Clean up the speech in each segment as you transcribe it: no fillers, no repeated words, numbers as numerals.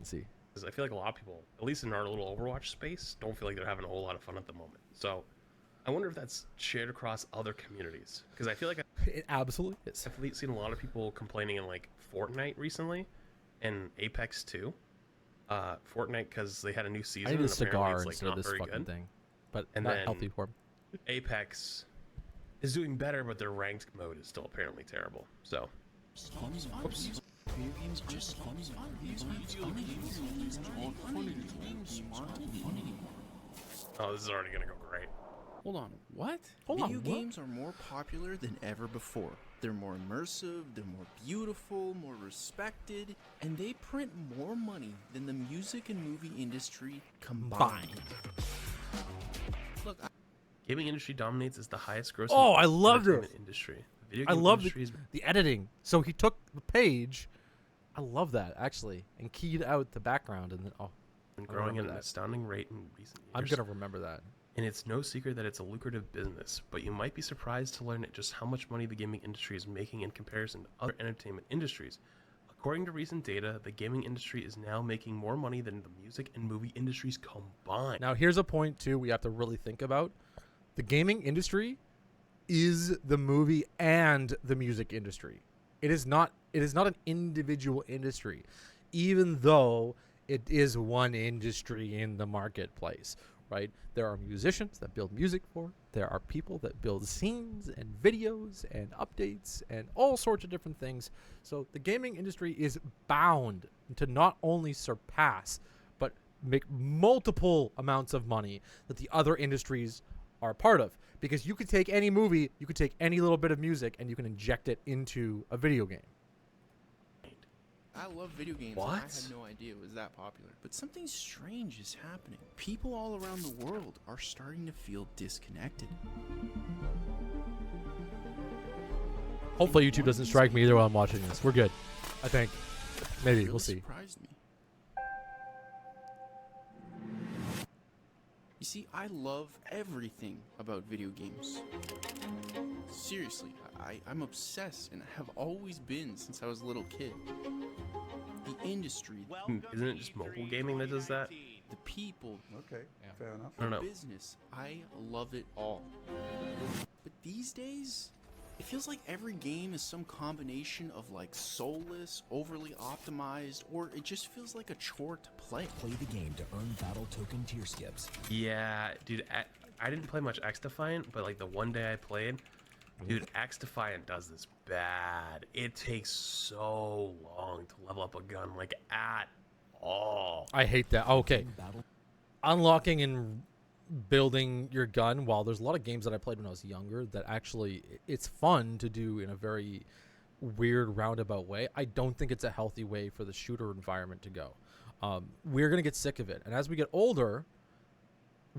Let's see. Because I feel like a lot of people, at least in our little Overwatch space, don't feel like they're having a whole lot of fun at the moment. So I wonder if that's shared across other communities. Because I feel like It absolutely is. I've seen a lot of people complaining in like Fortnite recently and Apex too. Fortnite because they had a new season. I need a and cigar it's, like, instead not of this very fucking good. thing. But And not then healthy for me. Apex is doing better, but their ranked mode is still apparently terrible. So, oops. Video games are just fun. Oh, this is already gonna go great. Hold on, what? Video games are more popular than ever before. They're more immersive, they're more beautiful, more respected, and they print more money than the music and movie industry combined. Look, Gaming industry dominates as the highest grossing. Oh, I love entertainment this. industry. The video I game love industry is the editing. So he took the page. I love that, actually, and keyed out the background, and then been I growing at remember an that. astounding rate in recent years. I'm gonna remember that. And it's no secret that it's a lucrative business, but you might be surprised to learn just how much money the gaming industry is making in comparison to other entertainment industries. According to recent data, the gaming industry is now making more money than the music and movie industries combined. Now, here's a point too we have to really think about. The gaming industry is the movie and the music industry. It is not an individual industry, even though it is one industry in the marketplace, right? There are musicians that build music for it. There are people that build scenes and videos and updates and all sorts of different things. So the gaming industry is bound to not only surpass, but make multiple amounts of money that the other industries are a part of. Because you could take any movie, you could take any little bit of music, and you can inject it into a video game. I love video games. What? And I had no idea it was that popular. But something strange is happening. People all around the world are starting to feel disconnected. Hopefully YouTube doesn't strike me either while I'm watching this. We're good, I think. Maybe, we'll see. Surprised me. You see, I love everything about video games. Seriously, I'm obsessed and have always been since I was a little kid. The industry, Isn't it just mobile gaming that does that? the people, Okay, fair enough. I don't know. business, I love it all. But these days, it feels like every game is some combination of like soulless, overly optimized, or it just feels like a chore to play. Play the game to earn battle token tier skips. Yeah, dude, I didn't play much X Defiant, but like the one day I played, dude, X Defiant does this bad. It takes so long to level up a gun, like at all. I hate that. Okay. Battle Unlocking and building your gun, while there's a lot of games that I played when I was younger that actually it's fun to do in a very weird roundabout way, I don't think it's a healthy way for the shooter environment to go. We're going to get sick of it. And as we get older,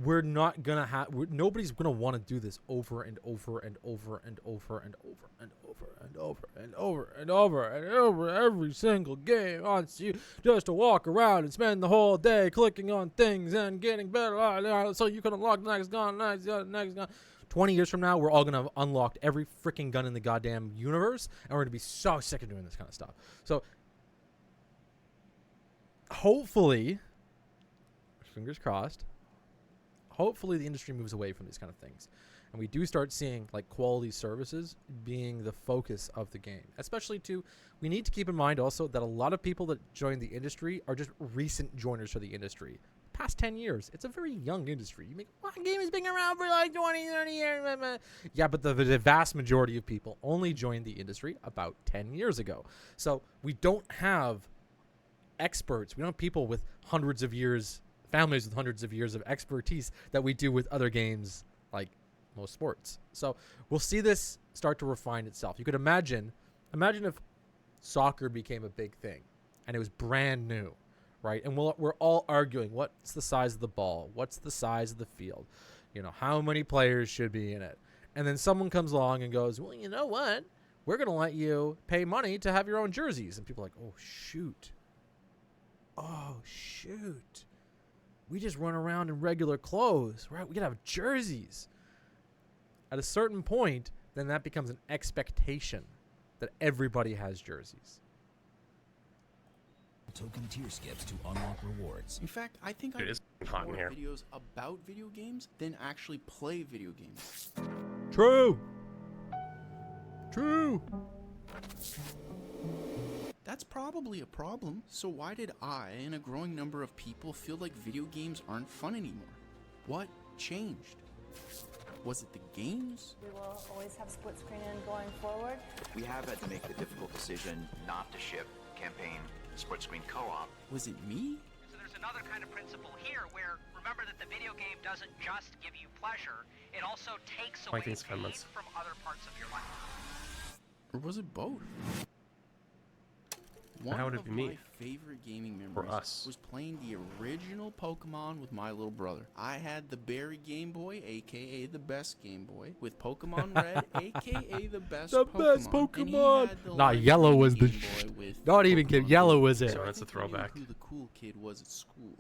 we're not going to have, nobody's going to want to do this over and over and over and over and over and over and over and over and over and over every single game wants you just to walk around and spend the whole day clicking on things and getting better so you can unlock the next gun, next gun. 20 years from now, we're all going to have unlocked every freaking gun in the goddamn universe, and we're going to be so sick of doing this kind of stuff. So hopefully, fingers crossed, hopefully the industry moves away from these kind of things, and we do start seeing like quality services being the focus of the game. Especially too, we need to keep in mind also that a lot of people that join the industry are just recent joiners to the industry. Past 10 years, it's a very young industry. You make one game has been around for like 20, 30 years. Yeah, but the vast majority of people only joined the industry about 10 years ago. So we don't have experts. We don't have people with hundreds of years, families with hundreds of years of expertise that we do with other games like most sports. So we'll see this start to refine itself. You could imagine if soccer became a big thing and it was brand new, right? And we're all arguing, what's the size of the ball? What's the size of the field? You know, how many players should be in it? And then someone comes along and goes, well, you know what? We're going to let you pay money to have your own jerseys. And people are like, oh, shoot. Oh, shoot. We just run around in regular clothes, right? We can have jerseys. At a certain point, then that becomes an expectation that everybody has jerseys. token tier skips to unlock rewards. In fact, I think Dude, I it's watch hot in more here. videos about video games than actually play video games. True. True. That's probably a problem. So why did I and a growing number of people feel like video games aren't fun anymore? What changed? Was it the games? We will always have split screen in going forward. We have had to make the difficult decision not to ship campaign split screen co-op. Was it me? So there's another kind of principle here where remember that the video game doesn't just give you pleasure, it also takes away think it's 5 pain months. from other parts of your life. Or was it both? One How would it of be me? my favorite gaming memories us. was playing the original Pokemon with my little brother. I had the Berry Game Boy, aka the best Game Boy, with Pokemon Red, aka the best The Pokemon. best And he Pokemon. had the Nah, Legendary yellow was the Game Boy with Not even kid. Pokemon Yellow Blue. was it. So that's a I think we knew throwback. Who the cool kid was at school?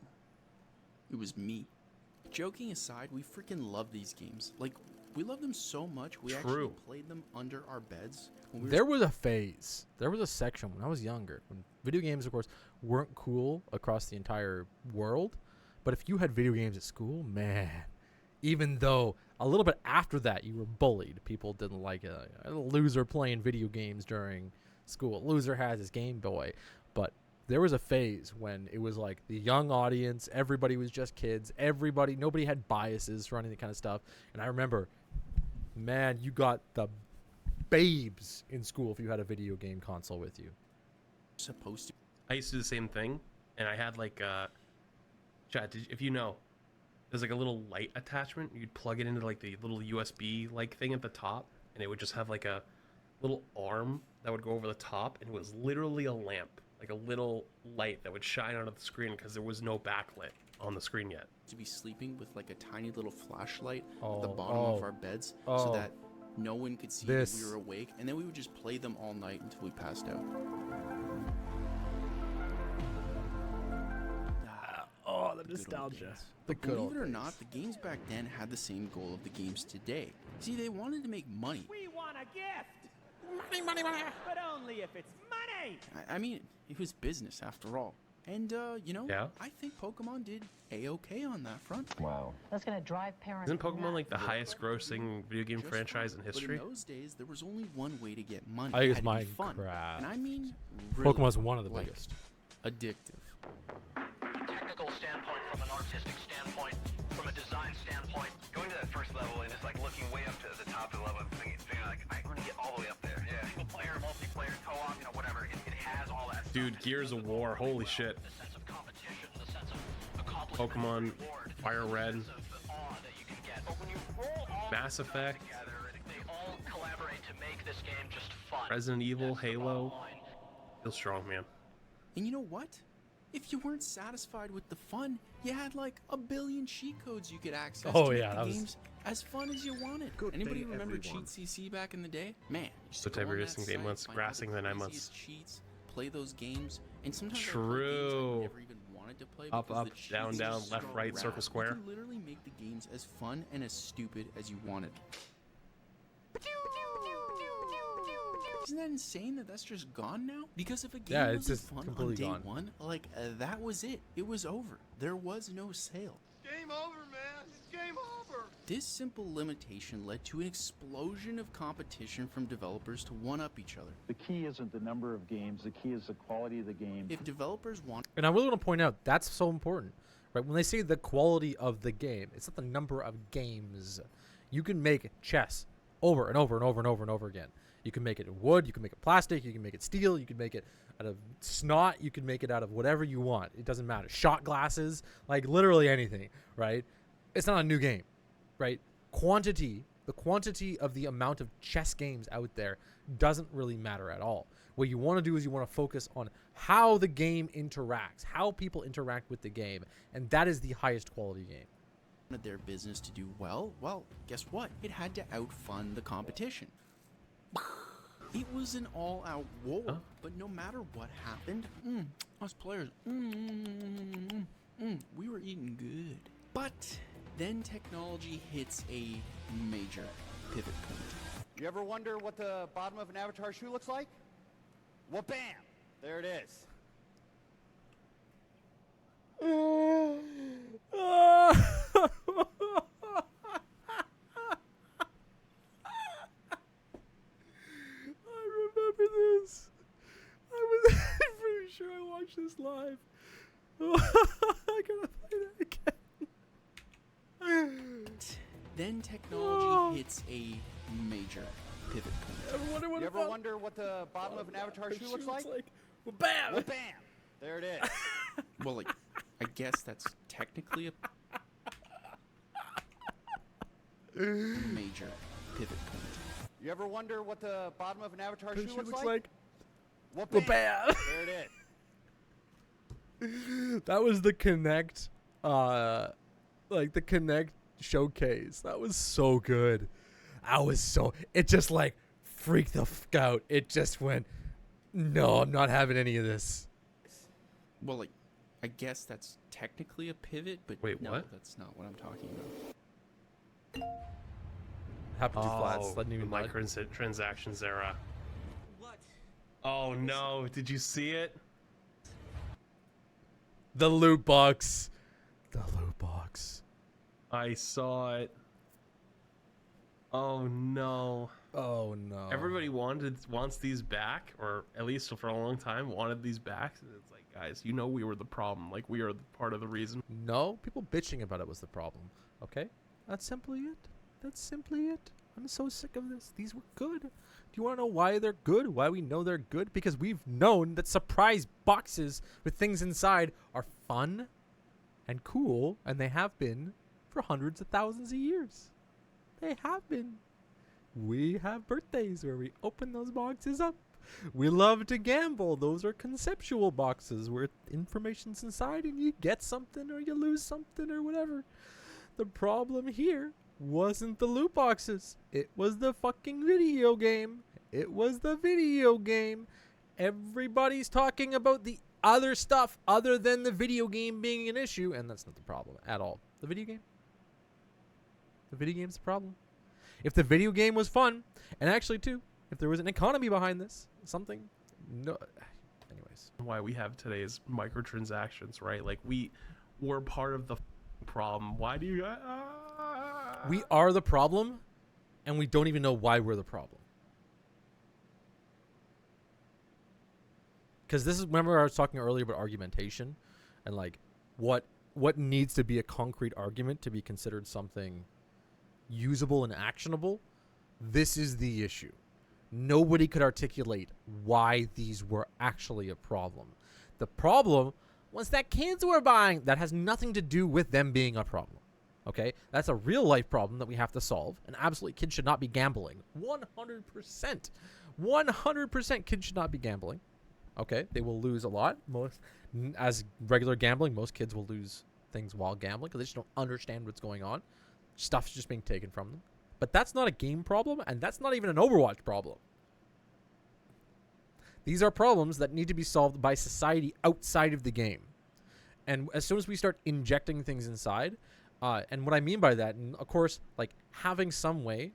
It was me. Joking aside, we freaking love these games. Like, we love them so much, we actually True. played them under our beds. When we were There was a phase. There was a section when I was younger when video games, of course, weren't cool across the entire world. But if you had video games at school, man, even though a little bit after that you were bullied, people didn't like a loser playing video games during school. A loser has his Game Boy, but there was a phase when it was like the young audience, everybody was just kids, nobody had biases for any of that kind of stuff. And I remember, man, you got the babes in school if you had a video game console with you. supposed to. I used to do the same thing, and I had like chat. If you know, there's like a little light attachment. You'd plug it into like the little USB like thing at the top, and it would just have like a little arm that would go over the top, and it was literally a lamp, like a little light that would shine out of the screen because there was no backlit on the screen yet. To be sleeping with like a tiny little flashlight at the Oh, bottom of our beds so oh. that no one could see that This. we were awake, and then we would just play them all night until we passed out. Oh, the Good old nostalgia. days. The But good old believe it or days. not, the games back then had the same goal of the games today. See, they wanted to make money. We want a gift, Money. but only if it's money. I mean, it was business after all. And, you know, Yeah. I think Pokemon did A-okay on that front. Wow. That's going to drive parents Isn't Pokemon nuts. like the highest grossing video game Just franchise in fine. history? But in those days, there was only one way to get money. I think It it's had to be fun. Minecraft. And I mean, really, Pokemon's one of the like, biggest. addictive. Technical standpoint, from an artistic standpoint, from a design standpoint, going to that first level and just like looking way up to the top of the level and thinking like, I want to get all the way up there. Yeah. Single player, multiplayer, co-op, you know, whatever. It has all that stuff. Dude, It's Gears of really War, fun holy as shit. well. The sense of competition, the sense of accomplishment, Pokemon, reward, Fire the Red, sense of awe that you can get. But when you roll all Mass of those Effect, together, they all collaborate to make this game just fun. Resident Evil, That's the Halo. bottom line. Feel strong, man. And you know what? If you weren't satisfied with the fun, you had like a billion cheat codes you could access Oh, to yeah, make that the was- games as fun as you wanted. Anybody remember Cheat CC back in the day? Man, you used to So type go on that reducing the 8 site, months, find all the grassing the 9 months. craziest cheats, play those games, and sometimes I'd play games True. I never even wanted to play Up, because up, the cheats down, were down, so left, right, circle, rad. square. You could literally make the games as fun and as stupid as you wanted. Isn't that insane that that's just gone now? Because if a game Yeah, it's wasn't just fun on completely day gone. one, like that was it. It was over. There was no sale. Game over, man. It's game over. This simple limitation led to an explosion of competition from developers to one-up each other. The key isn't the number of games, the key is the quality of the game. If developers want And I really want to point out that's so important, right? When they say the quality of the game, it's not the number of games. You can make chess over and over and over and over and over again. You can make it wood, you can make it plastic, you can make it steel, you can make it out of snot, you can make it out of whatever you want. It doesn't matter. Shot glasses, like literally anything, right? It's not a new game, right? The quantity of the amount of chess games out there doesn't really matter at all. What you want to do is you want to focus on how the game interacts, how people interact with the game, and that is the highest quality game. their business to do well, guess what? It had to outfund the competition. It was an all-out war, Huh? but no matter what happened, us players, we were eating good. But then technology hits a major pivot point. You ever wonder what the bottom of an Avatar shoe looks like? Well, bam! There it is. I gotta play that again. Then technology hits a major pivot point. You ever wonder what the bottom of an Avatar shoe looks like? Well, bam! Well, bam! There it is. Well, like, I guess that's technically a major pivot point. You ever wonder what the bottom of an Avatar shoe looks like? like. Well, Well, bam! bam! There it is. That was the Connect, like the Connect showcase. That was so good. It just like freaked the fuck out. It just went, no, I'm not having any of this. Well, like, I guess that's technically a pivot, but Wait, no, what? that's not what I'm talking about. Happened to flats. The Didn't even nod. microtransactions era. What? Oh no! Did you see it? The loot box. The loot box. I saw it. Oh no! Oh no. Everybody wants these back, or at least for a long time wanted these back. And it's like, guys, you know we were the problem. Like, we are part of the reason. No, people bitching about it was the problem. Okay? That's simply it. That's simply it. I'm so sick of this. These were good. Do you want to know why they're good? Why we know they're good? Because we've known that surprise boxes with things inside are fun and cool, and they have been for hundreds of thousands of years. They have been. We have birthdays where we open those boxes up. We love to gamble. Those are conceptual boxes where information's inside and you get something or you lose something or whatever. The problem here wasn't the loot boxes. It was the fucking video game. It was the video game. Everybody's talking about the other stuff other than the video game being an issue, and that's not the problem at all. The video game? The video game's the problem. If the video game was fun, and actually too, if there was an economy behind this, something, no. Anyways, Why we have today's microtransactions, right? Like, we were part of the problem. Why do you? we are the problem, and we don't even know why we're the problem. Because this is, remember I was talking earlier about argumentation, and like what needs to be a concrete argument to be considered something usable and actionable. This is the issue. Nobody could articulate why these were actually a problem. The problem was that kids were buying. That has nothing to do with them being a problem. Okay? That's a real life problem that we have to solve. And absolutely, kids should not be gambling. 100%. 100% kids should not be gambling. Okay? They will lose a lot. As regular gambling, most kids will lose things while gambling because they just don't understand what's going on. Stuff's just being taken from them. But that's not a game problem, and that's not even an Overwatch problem. These are problems that need to be solved by society outside of the game. And as soon as we start injecting things inside, and what I mean by that, and of course, like having some way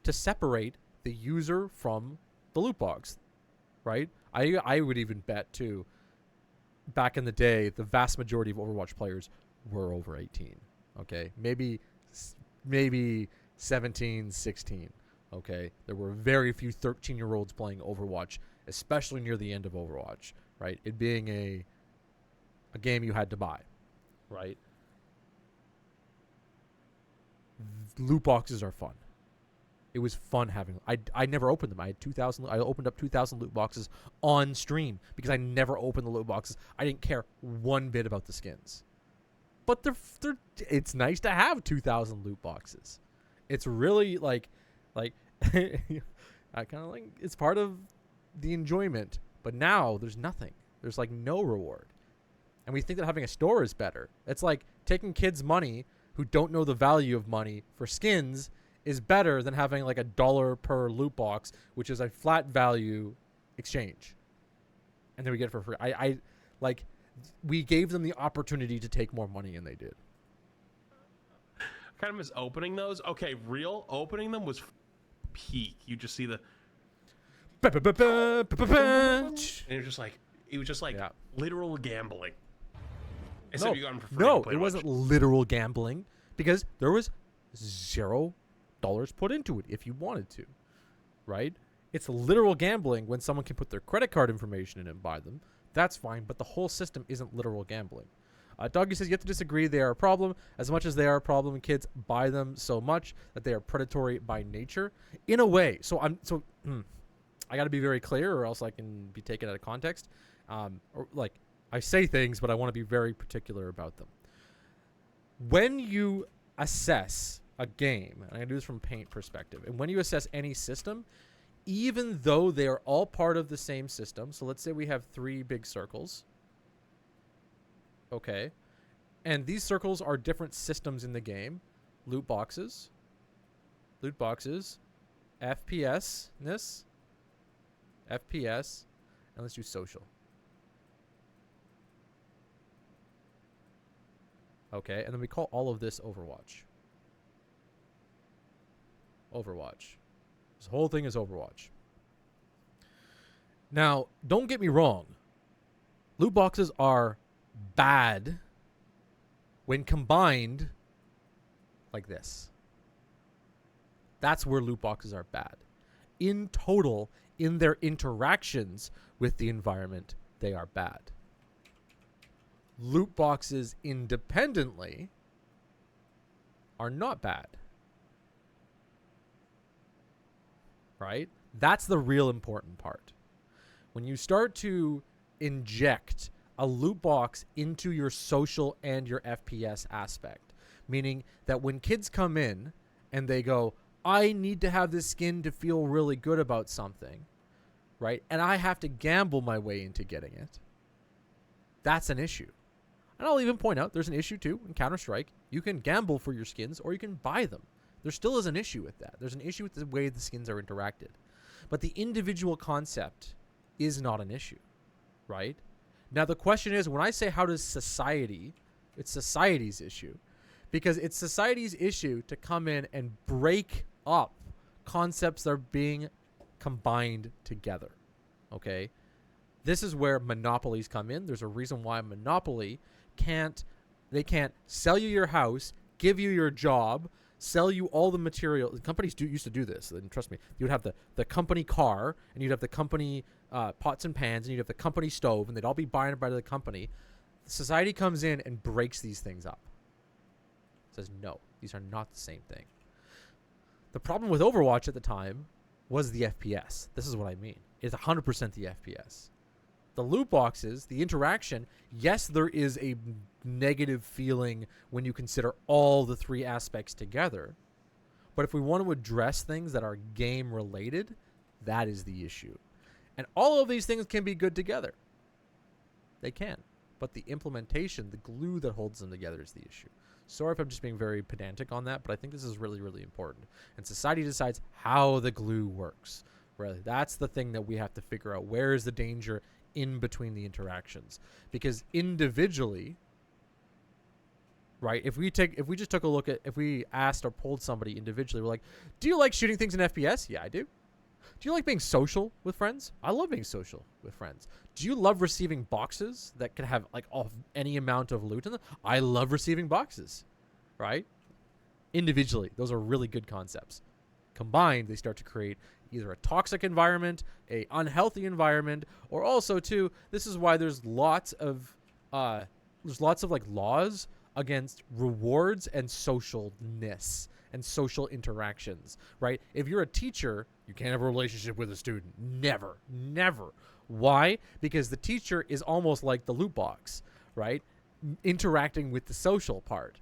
to separate the user from the loot box, right? I would even bet too, back in the day, the vast majority of Overwatch players were over 18. Okay, maybe 17, 16. Okay, there were very few 13-year-olds playing Overwatch, especially near the end of Overwatch, right? It being a game you had to buy, right? Loot boxes are fun. It was fun having. I never opened them. I had 2,000. I opened up 2,000 loot boxes on stream because I never opened the loot boxes. I didn't care one bit about the skins. But it's nice to have 2,000 loot boxes. It's really like I kind of like, it's part of the enjoyment. But now there's nothing. There's like no reward. And we think that having a store is better. It's like taking kids' money who don't know the value of money for skins is better than having like $1 per loot box, which is a flat value exchange. And then we get it for free. I like, we gave them the opportunity to take more money, and they did. Kind of miss opening those. Okay, real opening them was peak. You just see the, and it was just like literal gambling. Except you got them for free. No, it wasn't literal gambling because there was $0 put into it if you wanted to, right? It's literal gambling when someone can put their credit card information in and buy them. That's fine, but the whole system isn't literal gambling. Doggy says you have to disagree. They are a problem. As much as they are a problem, kids buy them so much that they are predatory by nature. In a way. I got to be very clear, or else I can be taken out of context. I say things, but I want to be very particular about them. When you assess a game, and I do this from Paint perspective, and when you assess any system, even though they are all part of the same system, so let's say we have 3 big circles, okay, and these circles are different systems in the game: loot boxes, FPS, and let's do social. Okay, and then we call all of this Overwatch. This whole thing is Overwatch. Now, don't get me wrong. Loot boxes are bad when combined like this. That's where loot boxes are bad. In total, in their interactions with the environment, they are bad. Loot boxes independently are not bad. Right? That's the real important part. When you start to inject a loot box into your social and your FPS aspect, meaning that when kids come in and they go, I need to have this skin to feel really good about something, right? And I have to gamble my way into getting it. That's an issue. And I'll even point out there's an issue too in Counter-Strike. You can gamble for your skins or you can buy them. There still is an issue with that. There's an issue with the way the skins are interacted. But the individual concept is not an issue, right? Now the question is, when I say how does society, it's society's issue. Because it's society's issue to come in and break up concepts that are being combined together, okay? This is where monopolies come in. There's a reason why Monopoly can't sell you your house, give you your job, sell you all the material. The companies used to do this, and trust me. You would have the company car, and you'd have the company pots and pans, and you'd have the company stove, and they'd all be buying it by the company. Society comes in and breaks these things up. Says, no, these are not the same thing. The problem with Overwatch at the time was the FPS. This is what I mean. It's 100% the FPS. The loot boxes, the interaction, yes, there is a negative feeling when you consider all the 3 aspects together. But if we want to address things that are game related, that is the issue. And all of these things can be good together. They can. But the implementation, the glue that holds them together is the issue. Sorry if I'm just being very pedantic on that, but I think this is really, really important. And society decides how the glue works. Really, that's the thing that we have to figure out. Where is the danger in between the interactions? Because individually, right, if we asked or polled somebody individually, we're like, do you like shooting things in FPS? Yeah, I do. Do you like being social with friends? I love being social with friends. Do you love receiving boxes that can have like any amount of loot in them? I love receiving boxes, right? Individually, those are really good concepts. Combined, they start to create either a toxic environment, a unhealthy environment, or also too, this is why there's lots of like laws against rewards and socialness and social interactions, right? If you're a teacher, you can't have a relationship with a student. Never. Why? Because the teacher is almost like the loot box, right? Interacting with the social part.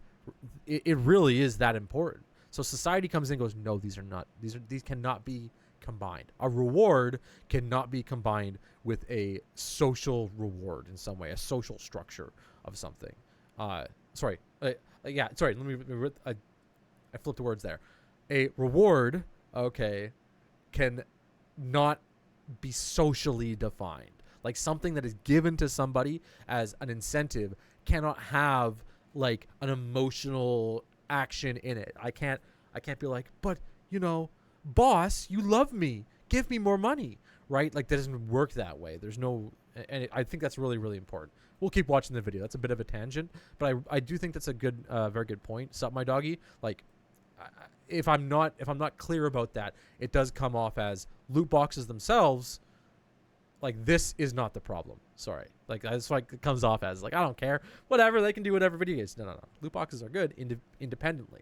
It really is that important. So society comes in and goes, no, these cannot be combined. A reward cannot be combined with a social reward in some way, a social structure of something. I flipped the words there. A reward, okay, can not be socially defined. Like something that is given to somebody as an incentive cannot have like an emotional action in it. I can't be like, but you know, boss, you love me, give me more money, right? Like that doesn't work that way. There's no, and I think that's really, really important. We'll keep watching the video. That's a bit of a tangent, but I do think that's a good, very good point. Sup, my doggy? Like, if I'm not clear about that, it does come off as loot boxes themselves. Like, this is not the problem. Sorry. Like, that's why it comes off as, like, I don't care. Whatever. They can do whatever video games. No. Loot boxes are good independently,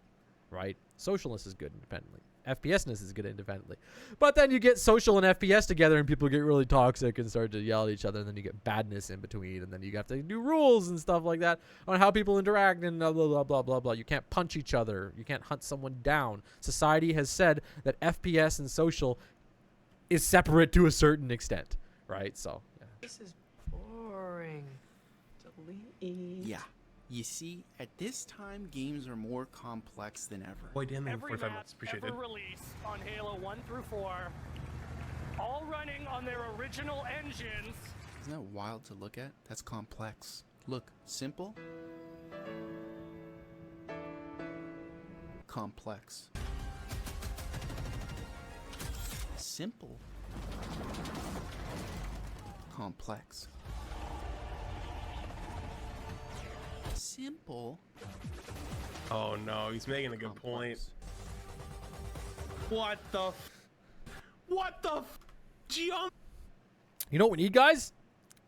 right? Socialness is good independently. FPSness is good independently. But then you get social and FPS together and people get really toxic and start to yell at each other, and then you get badness in between, and then you have to do rules and stuff like that on how people interact and blah, blah, blah, blah, blah. You can't punch each other. You can't hunt someone down. Society has said that FPS and social is separate to a certain extent. Right, so yeah. This is boring. Delete. Yeah. You see, at this time, games are more complex than ever. Boy, damn, Every 45 map minutes. Appreciate it. ever released on Halo 1 through 4, all running on their original engines. Isn't that wild to look at? That's complex. Look, simple. Complex. Simple. Complex. Simple. Oh no, he's making a good point. What the? Geom. You know what we need, guys?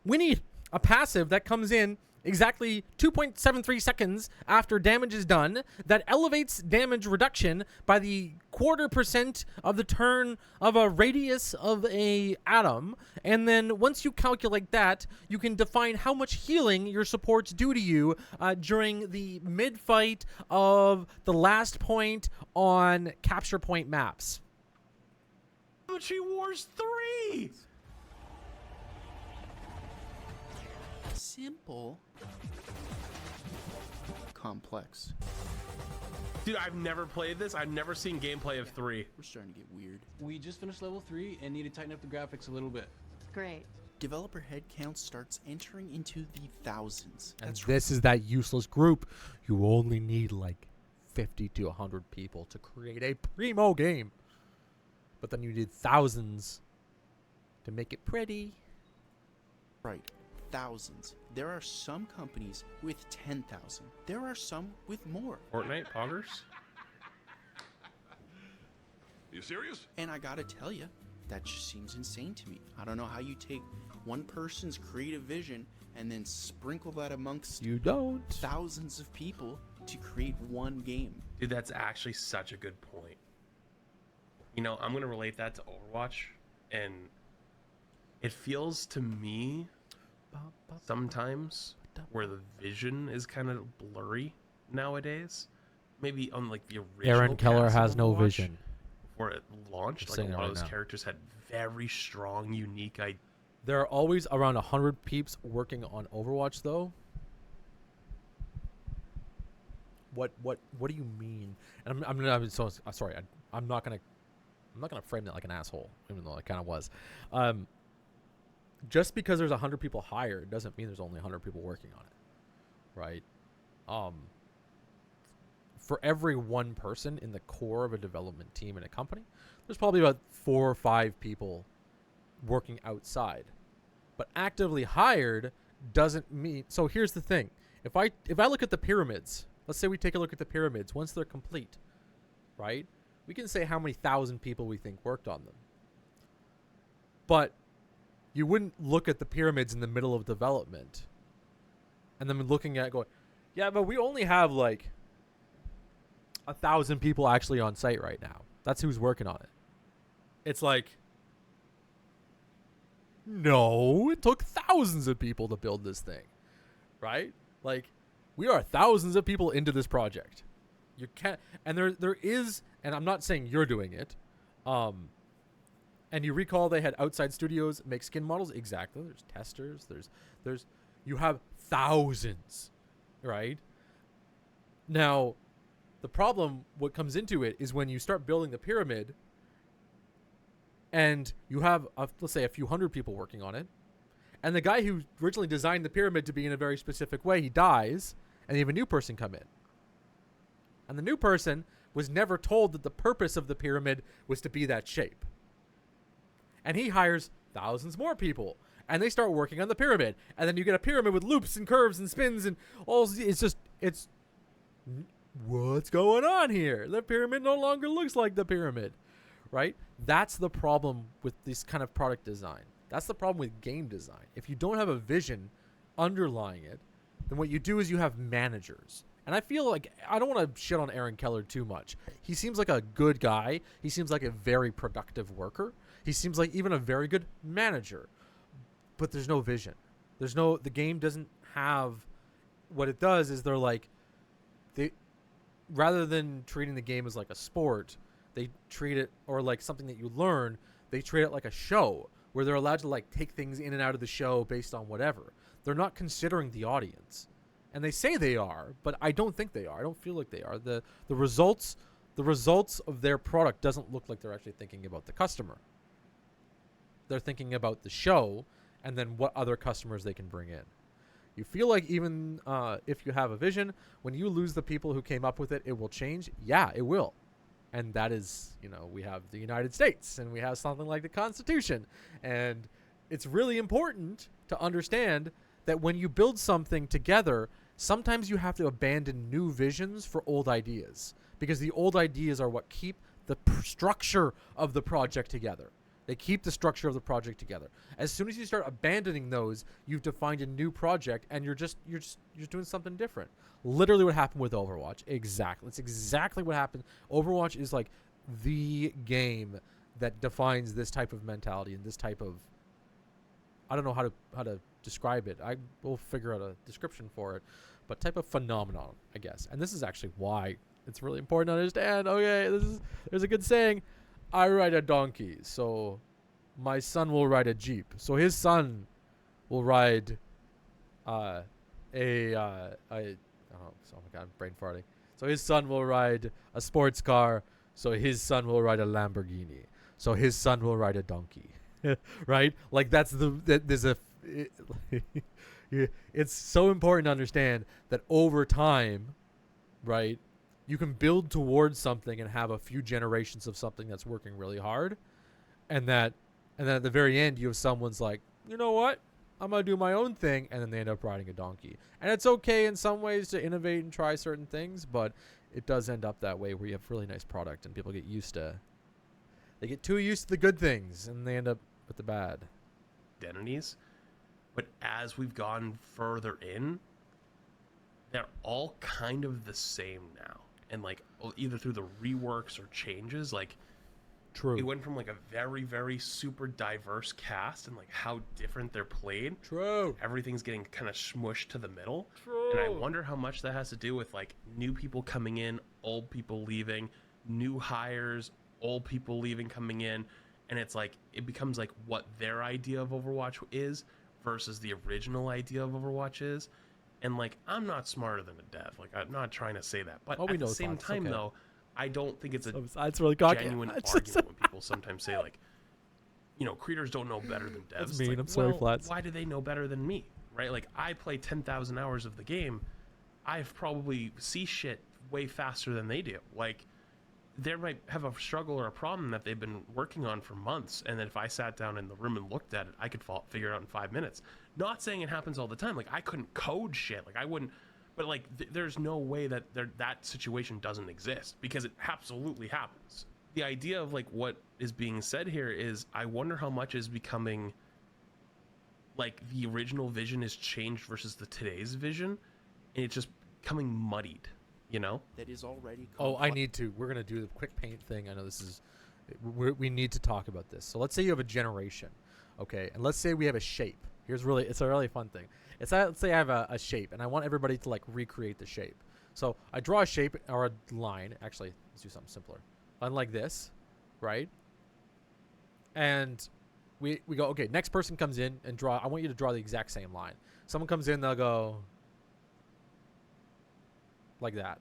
We need a passive that comes in exactly 2.73 seconds after damage is done, that elevates damage reduction by the 0.25% of the turn of a radius of a atom, and then once you calculate that, you can define how much healing your supports do to you during the mid-fight of the last point on capture point maps. Geometry Wars 3! Simple. Complex. Dude, I've never played this. I've never seen gameplay of 3. We're starting to get weird. We just finished level 3 and need to tighten up the graphics a little bit. Great. Developer headcount starts entering into the thousands. And this is that useless group. You only need like 50 to 100 people to create a primo game. But then you need thousands to make it pretty. Right. Thousands. There are some companies with 10,000. There are some with more. Fortnite poggers? You serious? And I gotta tell you, that just seems insane to me. I don't know how you take one person's creative vision and then sprinkle that amongst thousands of people to create one game. Dude, that's actually such a good point. You know, I'm gonna relate that to Overwatch, and it feels to me sometimes where the vision is kind of blurry nowadays. Maybe on like the original Aaron Keller cast of has no Overwatch, vision. Before it launched, like a lot of those characters had very strong, unique ideas. There are always around 100 peeps working on Overwatch, though. What do you mean? And I'm so sorry. I'm not gonna frame that like an asshole, even though I kind of was. Just because there's 100 people hired doesn't mean there's only 100 people working on it, right? For every one person in the core of a development team in a company, there's probably about 4 or 5 people working outside. But actively hired doesn't mean. So here's the thing: if I look at the pyramids, let's say we take a look at the pyramids once they're complete, right? We can say how many thousand people we think worked on them. But you wouldn't look at the pyramids in the middle of development and then looking at it going, yeah, but we only have like 1,000 people actually on site right now. That's who's working on it. It's like, no, it took thousands of people to build this thing, right? Like, we are thousands of people into this project. You can't, and there is, and I'm not saying you're doing it, and you recall they had outside studios make skin models. Exactly. There's testers. There's you have thousands, right? Now, the problem, what comes into it, is when you start building the pyramid, and you have let's say a few hundred people working on it, and the guy who originally designed the pyramid to be in a very specific way, he dies, and you have a new person come in. And the new person was never told that the purpose of the pyramid was to be that shape. And he hires thousands more people, and they start working on the pyramid. And then you get a pyramid with loops and curves and spins and all. It's what's going on here? The pyramid no longer looks like the pyramid, right? That's the problem with this kind of product design. That's the problem with game design. If you don't have a vision underlying it, then what you do is you have managers. And I feel like I don't want to shit on Aaron Keller too much. He seems like a good guy. He seems like a very productive worker. He seems like even a very good manager. But there's no vision. The game doesn't have, what it does is rather than treating the game as like a sport, they treat it, or like something that you learn, they treat it like a show where they're allowed to like take things in and out of the show based on whatever. They're not considering the audience. And they say they are, but I don't think they are. I don't feel like they are. The results of their product doesn't look like they're actually thinking about the customer. They're thinking about the show and then what other customers they can bring in. You feel like even if you have a vision, when you lose the people who came up with it, it will change. Yeah, it will. And that is, we have the United States and we have something like the Constitution. And it's really important to understand that when you build something together, sometimes you have to abandon new visions for old ideas, because the old ideas are what keep the structure of the project together. They keep the structure of the project together. As soon as you start abandoning those, you've defined a new project and you're just doing something different. Literally what happened with Overwatch. Exactly. It's exactly what happened. Overwatch is like the game that defines this type of mentality and this type of, I don't know how to describe it. I will figure out a description for it, but type of phenomenon, I guess. And this is actually why it's really important to understand. Okay, there's a good saying. I ride a donkey, so my son will ride a jeep. So his son will ride oh my god, I'm brain farting. So his son will ride a sports car, so his son will ride a Lamborghini. So his son will ride a donkey. Right? Like it's so important to understand that over time, right, you can build towards something and have a few generations of something that's working really hard, and then at the very end you have someone's like, you know what, I'm gonna do my own thing, and then they end up riding a donkey. And it's okay in some ways to innovate and try certain things, but it does end up that way where you have really nice product and people get too used to the good things and they end up with the bad identities. But as we've gone further in, they're all kind of the same now. And like either through the reworks or changes, like true, it went from like a very, very super diverse cast and like how different they're played. True. Everything's getting kind of smushed to the middle. True. And I wonder how much that has to do with like new people coming in, old people leaving, new hires, old people leaving, coming in. And it's like, it becomes like what their idea of Overwatch is versus the original idea of Overwatch is. And like, I'm not smarter than a dev. Like, I'm not trying to say that. But at the same time, though, I don't think it's a really genuine argument when people sometimes say, like, creators don't know better than devs. That's mean. Like, I'm sorry, Flats. Why do they know better than me? Right? Like, I play 10,000 hours of the game. I've probably see shit way faster than they do. Like, they might have a struggle or a problem that they've been working on for months, and then if I sat down in the room and looked at it, I could figure it out in 5 minutes. Not saying it happens all the time. Like, I couldn't code shit. Like, I wouldn't. But like, there's no way that that situation doesn't exist, because it absolutely happens. The idea of like what is being said here is, I wonder how much is becoming like the original vision is changed versus the today's vision, and it's just becoming muddied. That is already. I need to. We're gonna do the quick paint thing. I know this is. We need to talk about this. So let's say you have a generation, okay, and let's say we have a shape. It's a really fun thing. Let's say I have a shape, and I want everybody to like recreate the shape. So I draw a shape or a line. Actually, let's do something simpler. Unlike this, right? And we go, okay, next person comes in and draw. I want you to draw the exact same line. Someone comes in, they'll go like that.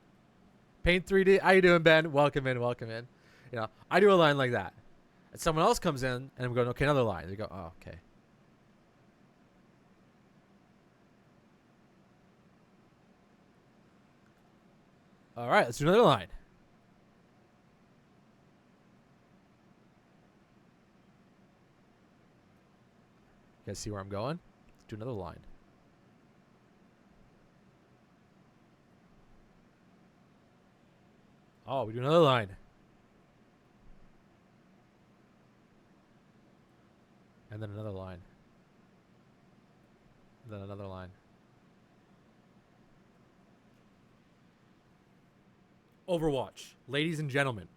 Paint 3D. How you doing, Ben? Welcome in. I do a line like that. And someone else comes in, and I'm going, okay, another line. They go, oh, okay. All right, let's do another line. You guys see where I'm going? Let's do another line. Oh, we do another line. And then another line. Then another line. Overwatch. Ladies and gentlemen,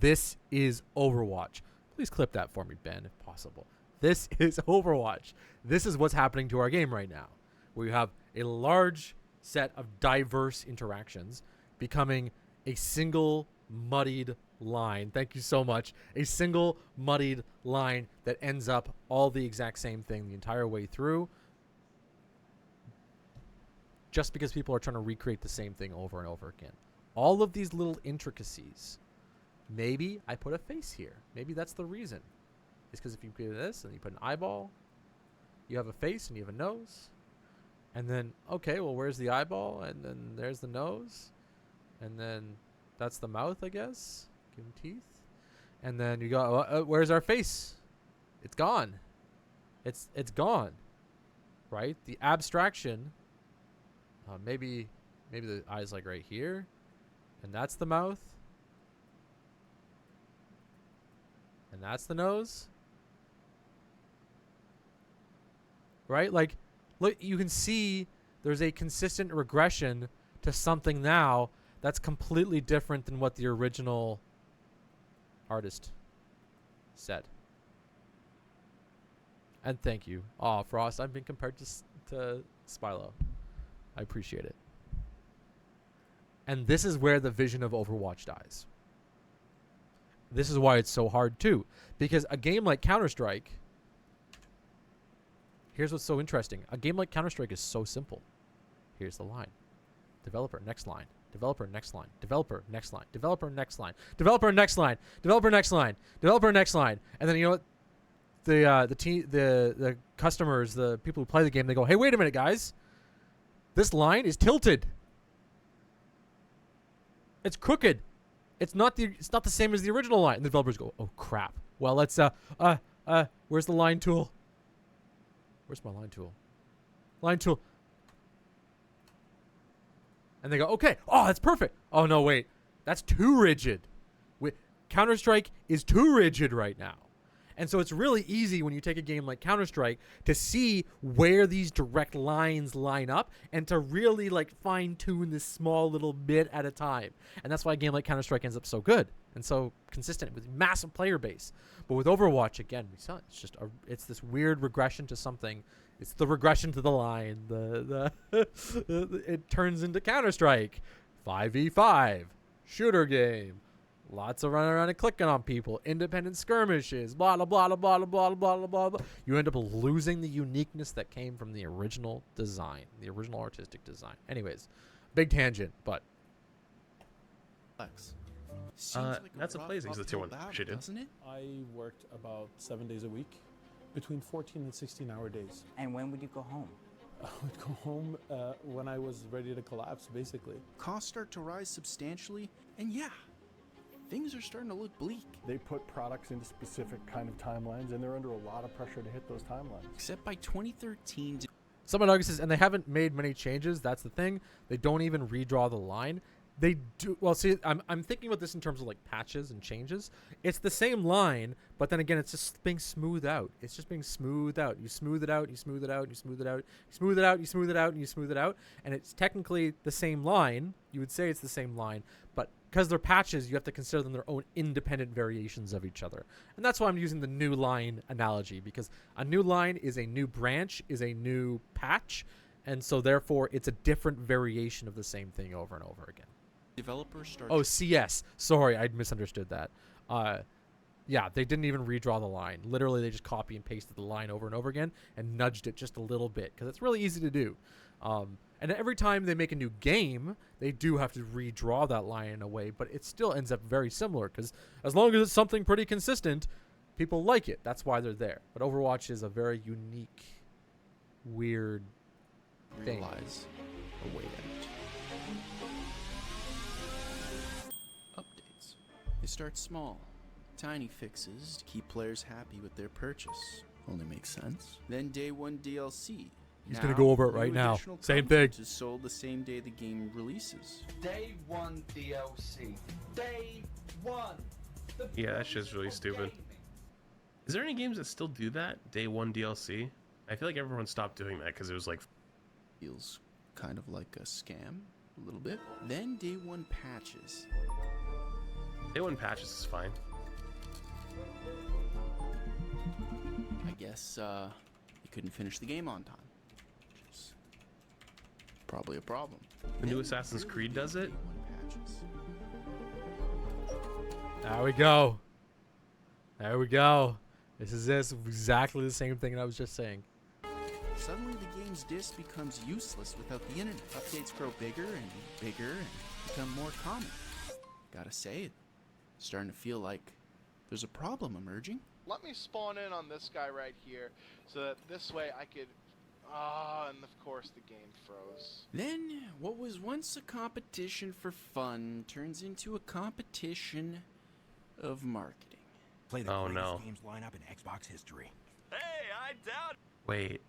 this is Overwatch. Please clip that for me, Ben, if possible. This is Overwatch. This is what's happening to our game right now. We have a large set of diverse interactions becoming a single muddied line. Thank you so much. A single muddied line that ends up all the exact same thing the entire way through. Just because people are trying to recreate the same thing over and over again. All of these little intricacies. Maybe I put a face here. Maybe that's the reason. It's because if you do this and you put an eyeball, you have a face and you have a nose. And then, okay, well, where's the eyeball? And then there's the nose. And then that's the mouth, I guess. Give him teeth. And then you go, where's our face? It's gone. It's gone. Right? The abstraction. Maybe the eye's like right here. And that's the mouth. And that's the nose. Right? Like, look, you can see there's a consistent regression to something now that's completely different than what the original artist said. And thank you. Aw, Frost, I've been compared to Spylo. I appreciate it. And this is where the vision of Overwatch dies. This is why it's so hard too. Because a game like Counter-Strike, here's what's so interesting. A game like Counter-Strike is so simple. Here's the line. Developer, next line. Developer, next line. Developer, next line. Developer, next line. Developer, next line. Developer, next line. Developer, next line. And then you know what? The customers, the people who play the game, they go, hey, wait a minute, guys. This line is tilted. It's crooked. It's not the same as the original line. And the developers go, oh crap. Well, let's where's the line tool? Where's my line tool? Line tool. And they go, okay. Oh, that's perfect. Oh no, wait. That's too rigid. Counter-Strike is too rigid right now. And so it's really easy when you take a game like Counter-Strike to see where these direct lines line up and to really like fine-tune this small little bit at a time. And that's why a game like Counter-Strike ends up so good and so consistent with massive player base. But with Overwatch, again, we saw it's just it's this weird regression to something. It's the regression to the line. It turns into Counter-Strike, 5v5, shooter game. Lots of running around and clicking on people, independent skirmishes, blah, blah, blah, blah, blah, blah, blah, blah, blah. You end up losing the uniqueness that came from the original design, the original artistic design. Anyways, big tangent, but. That's a Blazing is the tier 1 she did. Doesn't it? I worked about 7 days a week, between 14 and 16-hour days. And when would you go home? I would go home when I was ready to collapse, basically. Costs start to rise substantially, and yeah, things are starting to look bleak. They put products into specific kind of timelines, and they're under a lot of pressure to hit those timelines. Except by 2013... Someone argues, and they haven't made many changes. That's the thing. They don't even redraw the line. They do. Well, see, I'm thinking about this in terms of like patches and changes. It's the same line, but then again, it's just being smoothed out. It's just being smoothed out. You smooth it out, you smooth it out, you smooth it out, you smooth it out, you smooth it out, and you smooth it out. And it's technically the same line. You would say it's the same line, but because they're patches, you have to consider them their own independent variations of each other. And that's why I'm using the new line analogy, because a new line is a new branch, is a new patch, and so therefore it's a different variation of the same thing over and over again. Developers start. Oh, CS. Sorry, I misunderstood that. Yeah, they didn't even redraw the line. Literally, they just copy and pasted the line over and over again and nudged it just a little bit because it's really easy to do. And every time they make a new game, they do have to redraw that line in a way, but it still ends up very similar because as long as it's something pretty consistent, people like it. That's why they're there. But Overwatch is a very unique, weird thing. Realize a way out. Updates. They start small. Tiny fixes to keep players happy with their purchase. Only makes sense. Then day one DLC. He's going to go over it right now. Same thing. Is sold the same day the game releases. Day one DLC. Day one. Yeah, that shit's really stupid. Is there any games that still do that? Day one DLC? I feel like everyone stopped doing that because it was like... Feels kind of like a scam, a little bit. Then day one patches. Day one patches is fine. I guess you couldn't finish the game on time. Which is probably a problem. The new Assassin's Creed does it? There we go. There we go. This is exactly the same thing that I was just saying. Suddenly the game's disc becomes useless without the internet. Updates grow bigger and bigger and become more common. Gotta say, it's starting to feel like there's a problem emerging. Let me spawn in on this guy right here, so that this way I could... and of course the game froze. Then, what was once a competition for fun turns into a competition of marketing. Play the Oh, greatest no. games lineup in Xbox history. Hey, I doubt. Wait.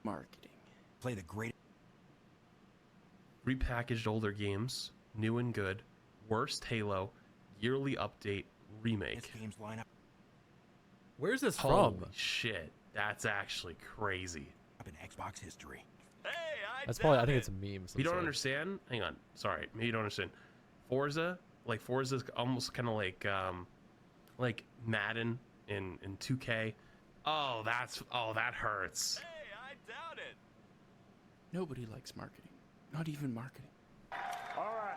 Marketing. Play the great. Repackaged older games, new and good, worst Halo, yearly update, remake. Games lineup Where's this Holy from? shit. That's actually crazy. up in Xbox history. Hey, I That's doubt probably. I think it. it's a meme. of some You don't sort. understand? Hang on. Sorry. Maybe you don't understand. Forza's almost kind of like Madden in 2K. Oh, that hurts. Hey, I doubt it. Nobody likes marketing. Not even marketing. All right.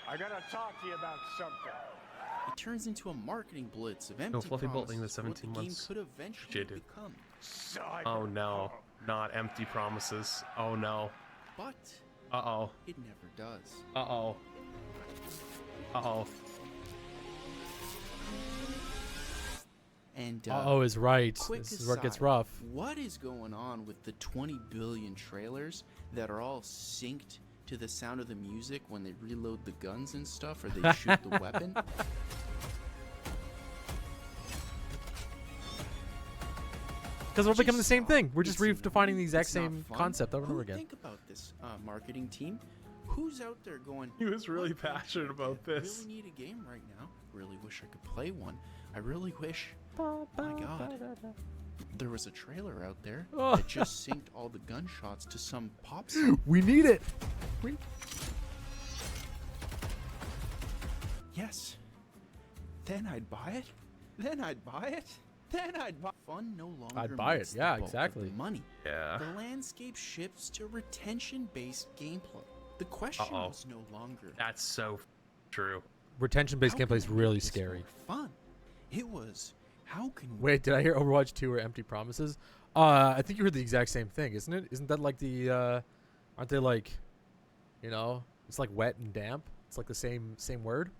I gotta talk to you about something. It turns into a marketing blitz of empty No, Fluffy Bolt promises in the of what 17 the game months. could eventually Appreciate it. become. Oh no, not empty promises. Oh no. But Uh-oh. it never does. Uh-oh. Uh-oh. And Uh-oh is right. quick This is where it gets aside, rough. What is going on with the 20 billion trailers that are all synced to the sound of the music when they reload the guns and stuff, or they shoot the weapon? Because we're becoming the same thing. We're just It's redefining the exact It's not same fun. concept over and Who over again. Think about this marketing team. Who's out there going? He was really passionate about I this. really need a game right now. Really wish I could play one. I really wish. My God. There was a trailer out there that just synced all the gunshots to some pop song. We need it. Yes. Then I'd buy it. Then I'd buy it. Then I'd buy. Fun no longer. I'd buy it. makes the Yeah, bulk of exactly. the money. Yeah. The landscape shifts to retention-based gameplay. The question Uh-oh. was no longer That's so true. Retention-based how gameplay is can I really make this scary. more fun. It was how can we Wait, did I hear Overwatch 2 or Empty Promises? I think you heard the exact same thing, isn't it? Isn't that like the aren't they like, you know, it's like wet and damp? It's like the same word?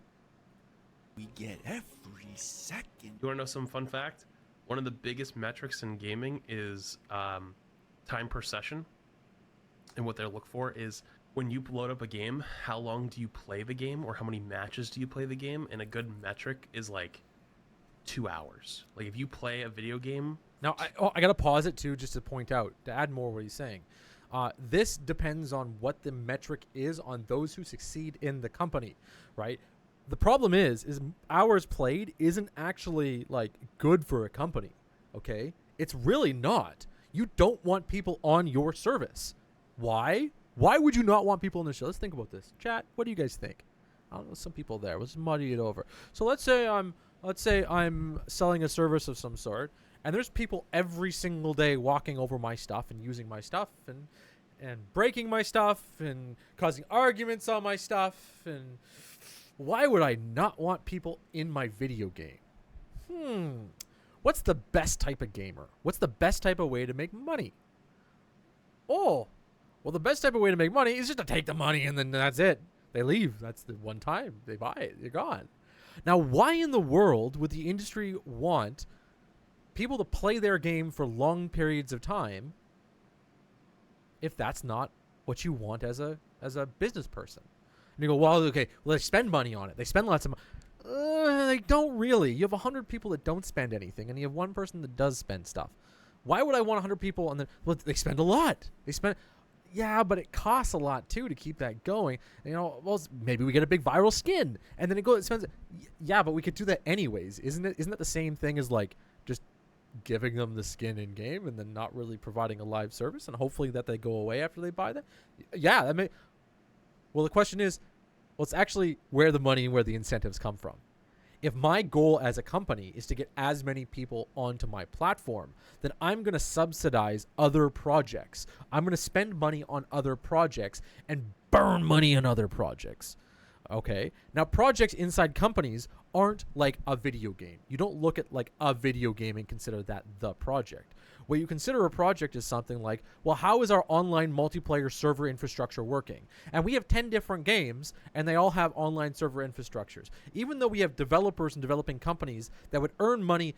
we get every second. You want to know some fun fact? One of the biggest metrics in gaming is time per session. And what they look for is when you load up a game, how long do you play the game, or how many matches do you play the game? And a good metric is like 2 hours. Like if you play a video game. Now, I got to pause it too, just to point out, to add more what he's saying. This depends on what the metric is on those who succeed in the company, right? The problem is hours played isn't actually like good for a company, okay? It's really not. You don't want people on your service. Why? Why would you not want people on the show? Let's think about this. Chat, what do you guys think? I don't know, some people there. Let's muddy it over. So let's say I'm selling a service of some sort, and there's people every single day walking over my stuff and using my stuff and breaking my stuff and causing arguments on my stuff. And why would I not want people in my video game? What's the best type of gamer? What's the best type of way to make money? Oh, well, the best type of way to make money is just to take the money and then that's it. They leave. That's the one time they buy it. They're gone. Now, why in the world would the industry want people to play their game for long periods of time if that's not what you want as a business person? And you go, well, okay, well, they spend money on it. They spend lots of money. They don't really. You have 100 people that don't spend anything, and you have one person that does spend stuff. Why would I want 100 people and then, well, they spend a lot. yeah, but it costs a lot too to keep that going. You know, well, maybe we get a big viral skin, and then it spends. Yeah, but we could do that anyways, isn't it? Isn't that the same thing as like just giving them the skin in game and then not really providing a live service, and hopefully that they go away after they buy that? Yeah, that may. Well, the question is, well, it's actually where the money and where the incentives come from. If my goal as a company is to get as many people onto my platform, then I'm going to subsidize other projects. I'm going to spend money on other projects and burn money on other projects. Okay? Now, projects inside companies aren't like a video game. You don't look at like a video game and consider that the project. What you consider a project is something like, well, how is our online multiplayer server infrastructure working? And we have 10 different games, and they all have online server infrastructures. Even though we have developers and developing companies that would earn money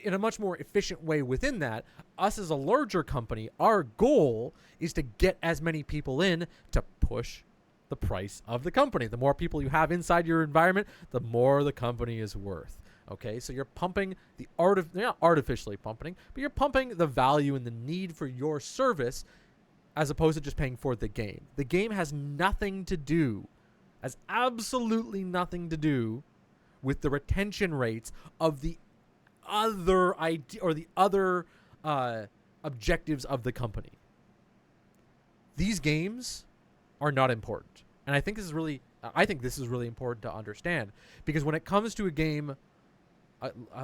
in a much more efficient way within that, us as a larger company, our goal is to get as many people in to push the price of the company. The more people you have inside your environment, the more the company is worth. Okay, so you're pumping you're not artificially pumping, but you're pumping the value and the need for your service as opposed to just paying for the game. The game has absolutely nothing to do with the retention rates of the other idea or the other objectives of the company. These games are not important. And I think this is really important to understand, because when it comes to a game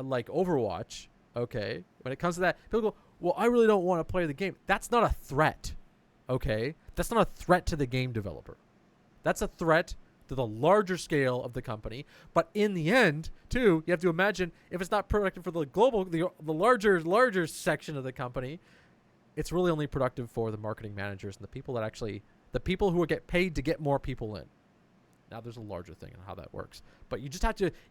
like Overwatch, okay, when it comes to that, people go, well, I really don't want to play the game. That's not a threat, okay? That's not a threat to the game developer. That's a threat to the larger scale of the company. But in the end, too, you have to imagine if it's not productive for the larger section of the company, it's really only productive for the marketing managers and the people who get paid to get more people in. Now, there's a larger thing on how that works, but you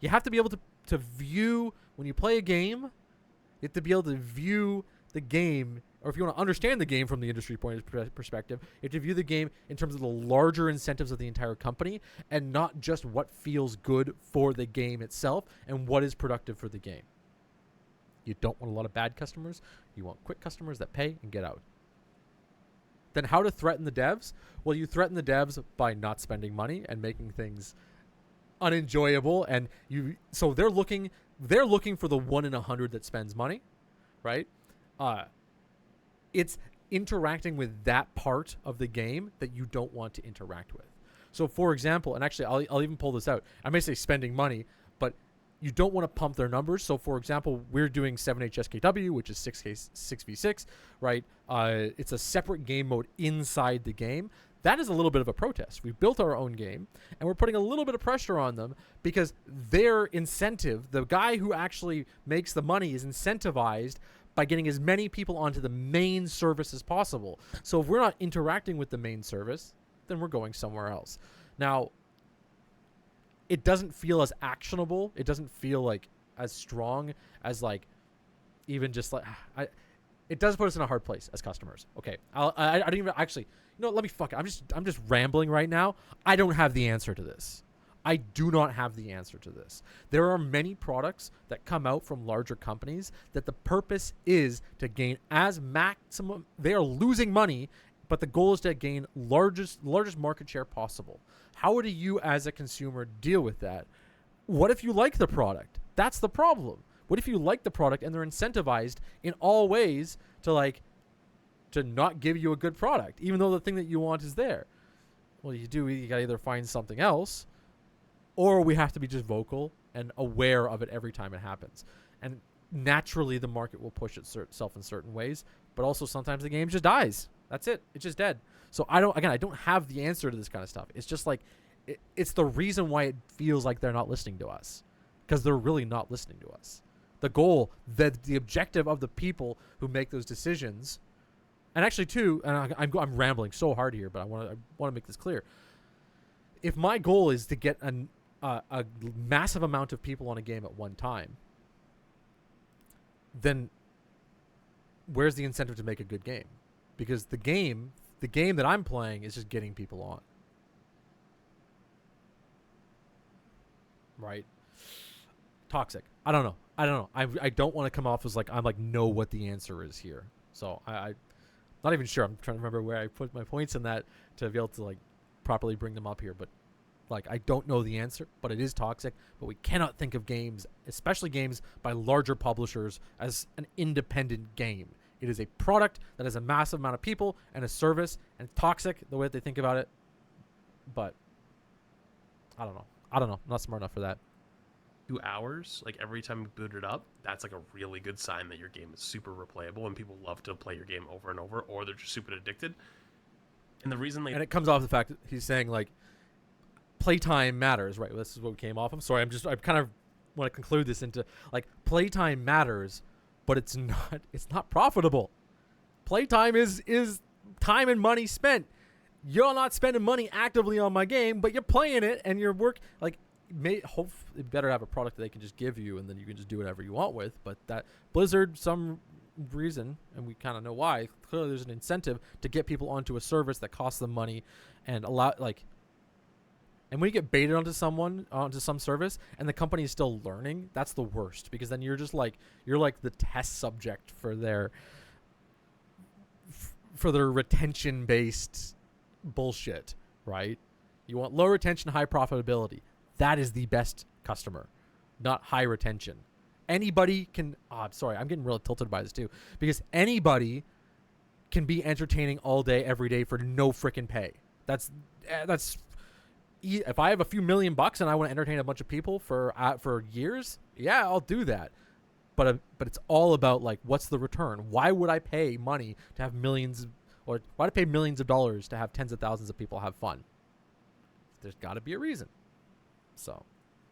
have to be able to view, when you play a game, you have to be able to view the game, or if you want to understand the game from the industry point of perspective, you have to view the game in terms of the larger incentives of the entire company and not just what feels good for the game itself and what is productive for the game. You don't want a lot of bad customers. You want quick customers that pay and get out. Then how to threaten the devs? Well, you threaten the devs by not spending money and making things unenjoyable, and so they're looking for the 1 in 100 that spends money, right? It's interacting with that part of the game that you don't want to interact with. So, for example, and actually I'll even pull this out. I may say spending money, but you don't want to pump their numbers. So, for example, we're doing 7HSKW, which is 6v6, right? It's a separate game mode inside the game. That is a little bit of a protest. We built our own game, and we're putting a little bit of pressure on them because their incentive, the guy who actually makes the money, is incentivized by getting as many people onto the main service as possible. So if we're not interacting with the main service, then we're going somewhere else. Now, it doesn't feel as actionable. It doesn't feel like as strong as like even just like it does put us in a hard place as customers. Okay, I don't even actually. Let me fuck it. I'm just rambling right now. I don't have the answer to this. I do not have the answer to this. There are many products that come out from larger companies that the purpose is to gain as maximum. They are losing money, but the goal is to gain largest market share possible. How do you as a consumer deal with that? What if you like the product? That's the problem. What if you like the product and they're incentivized in all ways to not give you a good product, even though the thing that you want is there? Well, you gotta either find something else, or we have to be just vocal and aware of it every time it happens. And naturally, the market will push itself in certain ways, but also sometimes the game just dies. That's it. It's just dead. So I don't have the answer to this kind of stuff. It's just like, it's the reason why it feels like they're not listening to us, because they're really not listening to us. The goal, the objective of the people who make those decisions, and actually too, and I'm rambling so hard here, but I want to make this clear. If my goal is to get a massive amount of people on a game at one time, then where's the incentive to make a good game? Because the game that I'm playing is just getting people on. Right? Toxic. I don't know. I don't want to come off as like I'm like know what the answer is here. So I'm Not even sure. I'm trying to remember where I put my points in that to be able to like properly bring them up here. But like, I don't know the answer, but it is toxic. But we cannot think of games, especially games by larger publishers, as an independent game. It is a product that has a massive amount of people and a service, and toxic the way that they think about it. But I don't know. I'm not smart enough for that. 2 hours, like every time you boot it up, that's like a really good sign that your game is super replayable and people love to play your game over and over, or they're just super addicted. And the reason and it comes off the fact that he's saying like playtime matters, right? This is what we came off. I'm sorry. I kind of want to conclude this into like playtime matters, but it's not profitable. Playtime is time and money spent. You're not spending money actively on my game, but you're playing it and your work like. Hopefully better have a product that they can just give you and then you can just do whatever you want with. But that Blizzard, some reason, and we kind of know why, clearly there's an incentive to get people onto a service that costs them money and allow like. And when you get baited onto some service and the company is still learning, that's the worst, because then you're just like the test subject for their retention based bullshit, right? You want low retention, high profitability. That is the best customer, not high retention. Anybody can... I'm sorry. I'm getting real tilted by this too. Because anybody can be entertaining all day, every day for no freaking pay. That's... If I have a few $1 million and I want to entertain a bunch of people for years, yeah, I'll do that. But it's all about, like, what's the return? Why would I pay money to have millions... Or why would I pay millions of dollars to have tens of thousands of people have fun? There's got to be a reason. So,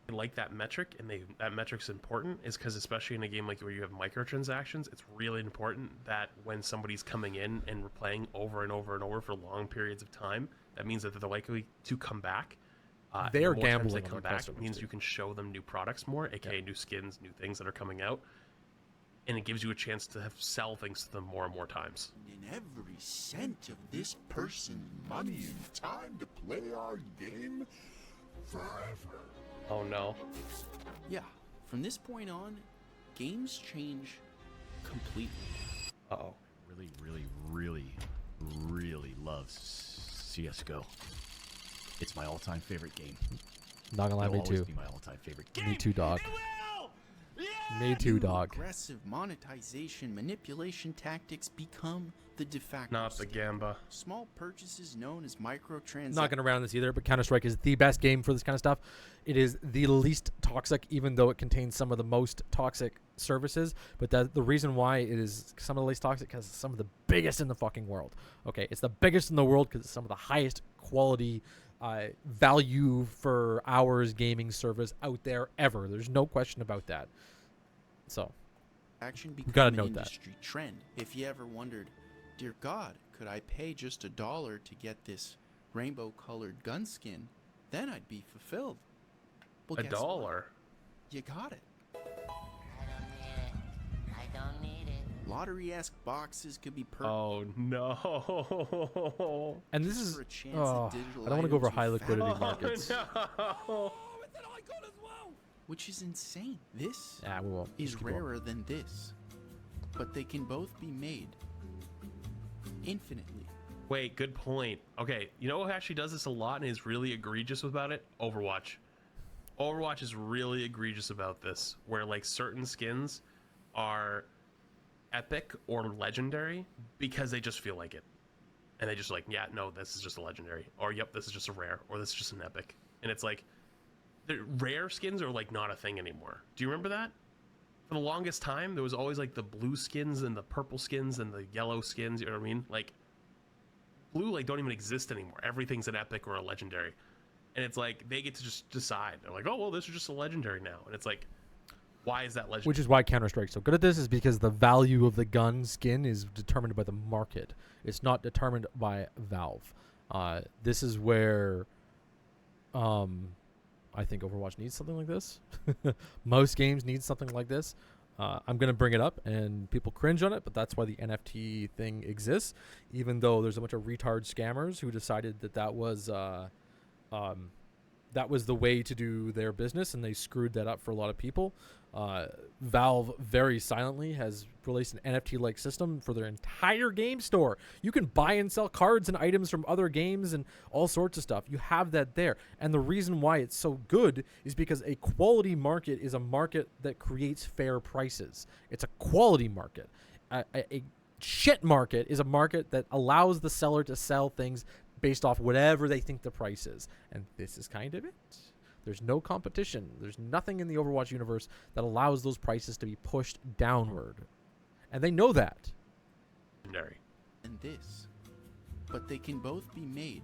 I like that metric, and that metric's important, is because especially in a game like where you have microtransactions, it's really important that when somebody's coming in and we're playing over and over and over for long periods of time, that means that they're likely to come back. They are the more times gambling they on come their back, customers, it means too. you can show them new products more, aka new skins, new things that are coming out, and it gives you a chance to sell things to them more and more times. In every cent of this person's Money and time to play our game forever. Oh no. Yeah, from this point on, games change completely. Uh-oh. Really love CSGO. It's my all-time favorite game. Not gonna lie, It'll me always too. be my all-time favorite game. Me too, dog. Me too, dog. Aggressive monetization manipulation tactics become the de facto Not the standard. Gamba. Small purchases known as microtransactions. Not going to round this either, but Counter-Strike is the best game for this kind of stuff. It is the least toxic, even though it contains some of the most toxic services. But the reason why it is some of the least toxic because it's some of the biggest in the fucking world. Okay, it's the biggest in the world because it's some of the highest quality value for hours gaming service out there ever. There's no question about that. So, Action you got to become an note that. industry trend. If you ever wondered, dear God, could I pay just $1 to get this rainbow-colored gun skin? Then I'd be fulfilled. Well, guess what? $1? You got it. I don't need it. Lottery-esque boxes could be purchased. Oh no. And this is... for a chance Oh, at digital I don't want to go over items high with liquidity value. markets. No. Which is insane. This Yeah, we won't. is Just keep going. rarer than this. But they can both be made infinitely. Wait, good point. Okay, you know who actually does this a lot and is really egregious about it? Overwatch. Overwatch is really egregious about this, where like certain skins are epic or legendary because they just feel like it. And they just like, yeah, no, this is just a legendary. Or yep, this is just a rare. Or this is just an epic. And it's like, the rare skins are like not a thing anymore. Do you remember that? For the longest time, there was always like the blue skins and the purple skins and the yellow skins, you know what I mean? Like, blue like don't even exist anymore. Everything's an epic or a legendary. And it's like, they get to just decide. They're like, oh, well, this is just a legendary now. And it's like, why is that legendary? Which is why Counter-Strike's so good at this, is because the value of the gun skin is determined by the market. It's not determined by Valve. This is where I think Overwatch needs something like this. Most games need something like this. I'm going to bring it up, and people cringe on it, but that's why the NFT thing exists, even though there's a bunch of retard scammers who decided that that was the way to do their business, and they screwed that up for a lot of people. Valve very silently has released an NFT-like system for their entire game store. You can buy and sell cards and items from other games and all sorts of stuff. You have that there. And the reason why it's so good is because a quality market is a market that creates fair prices. It's a quality market. A shit market is a market that allows the seller to sell things based off whatever they think the price is. And this is kind of it. There's no competition. There's nothing in the Overwatch universe that allows those prices to be pushed downward. And they know that. And this. But they can both be made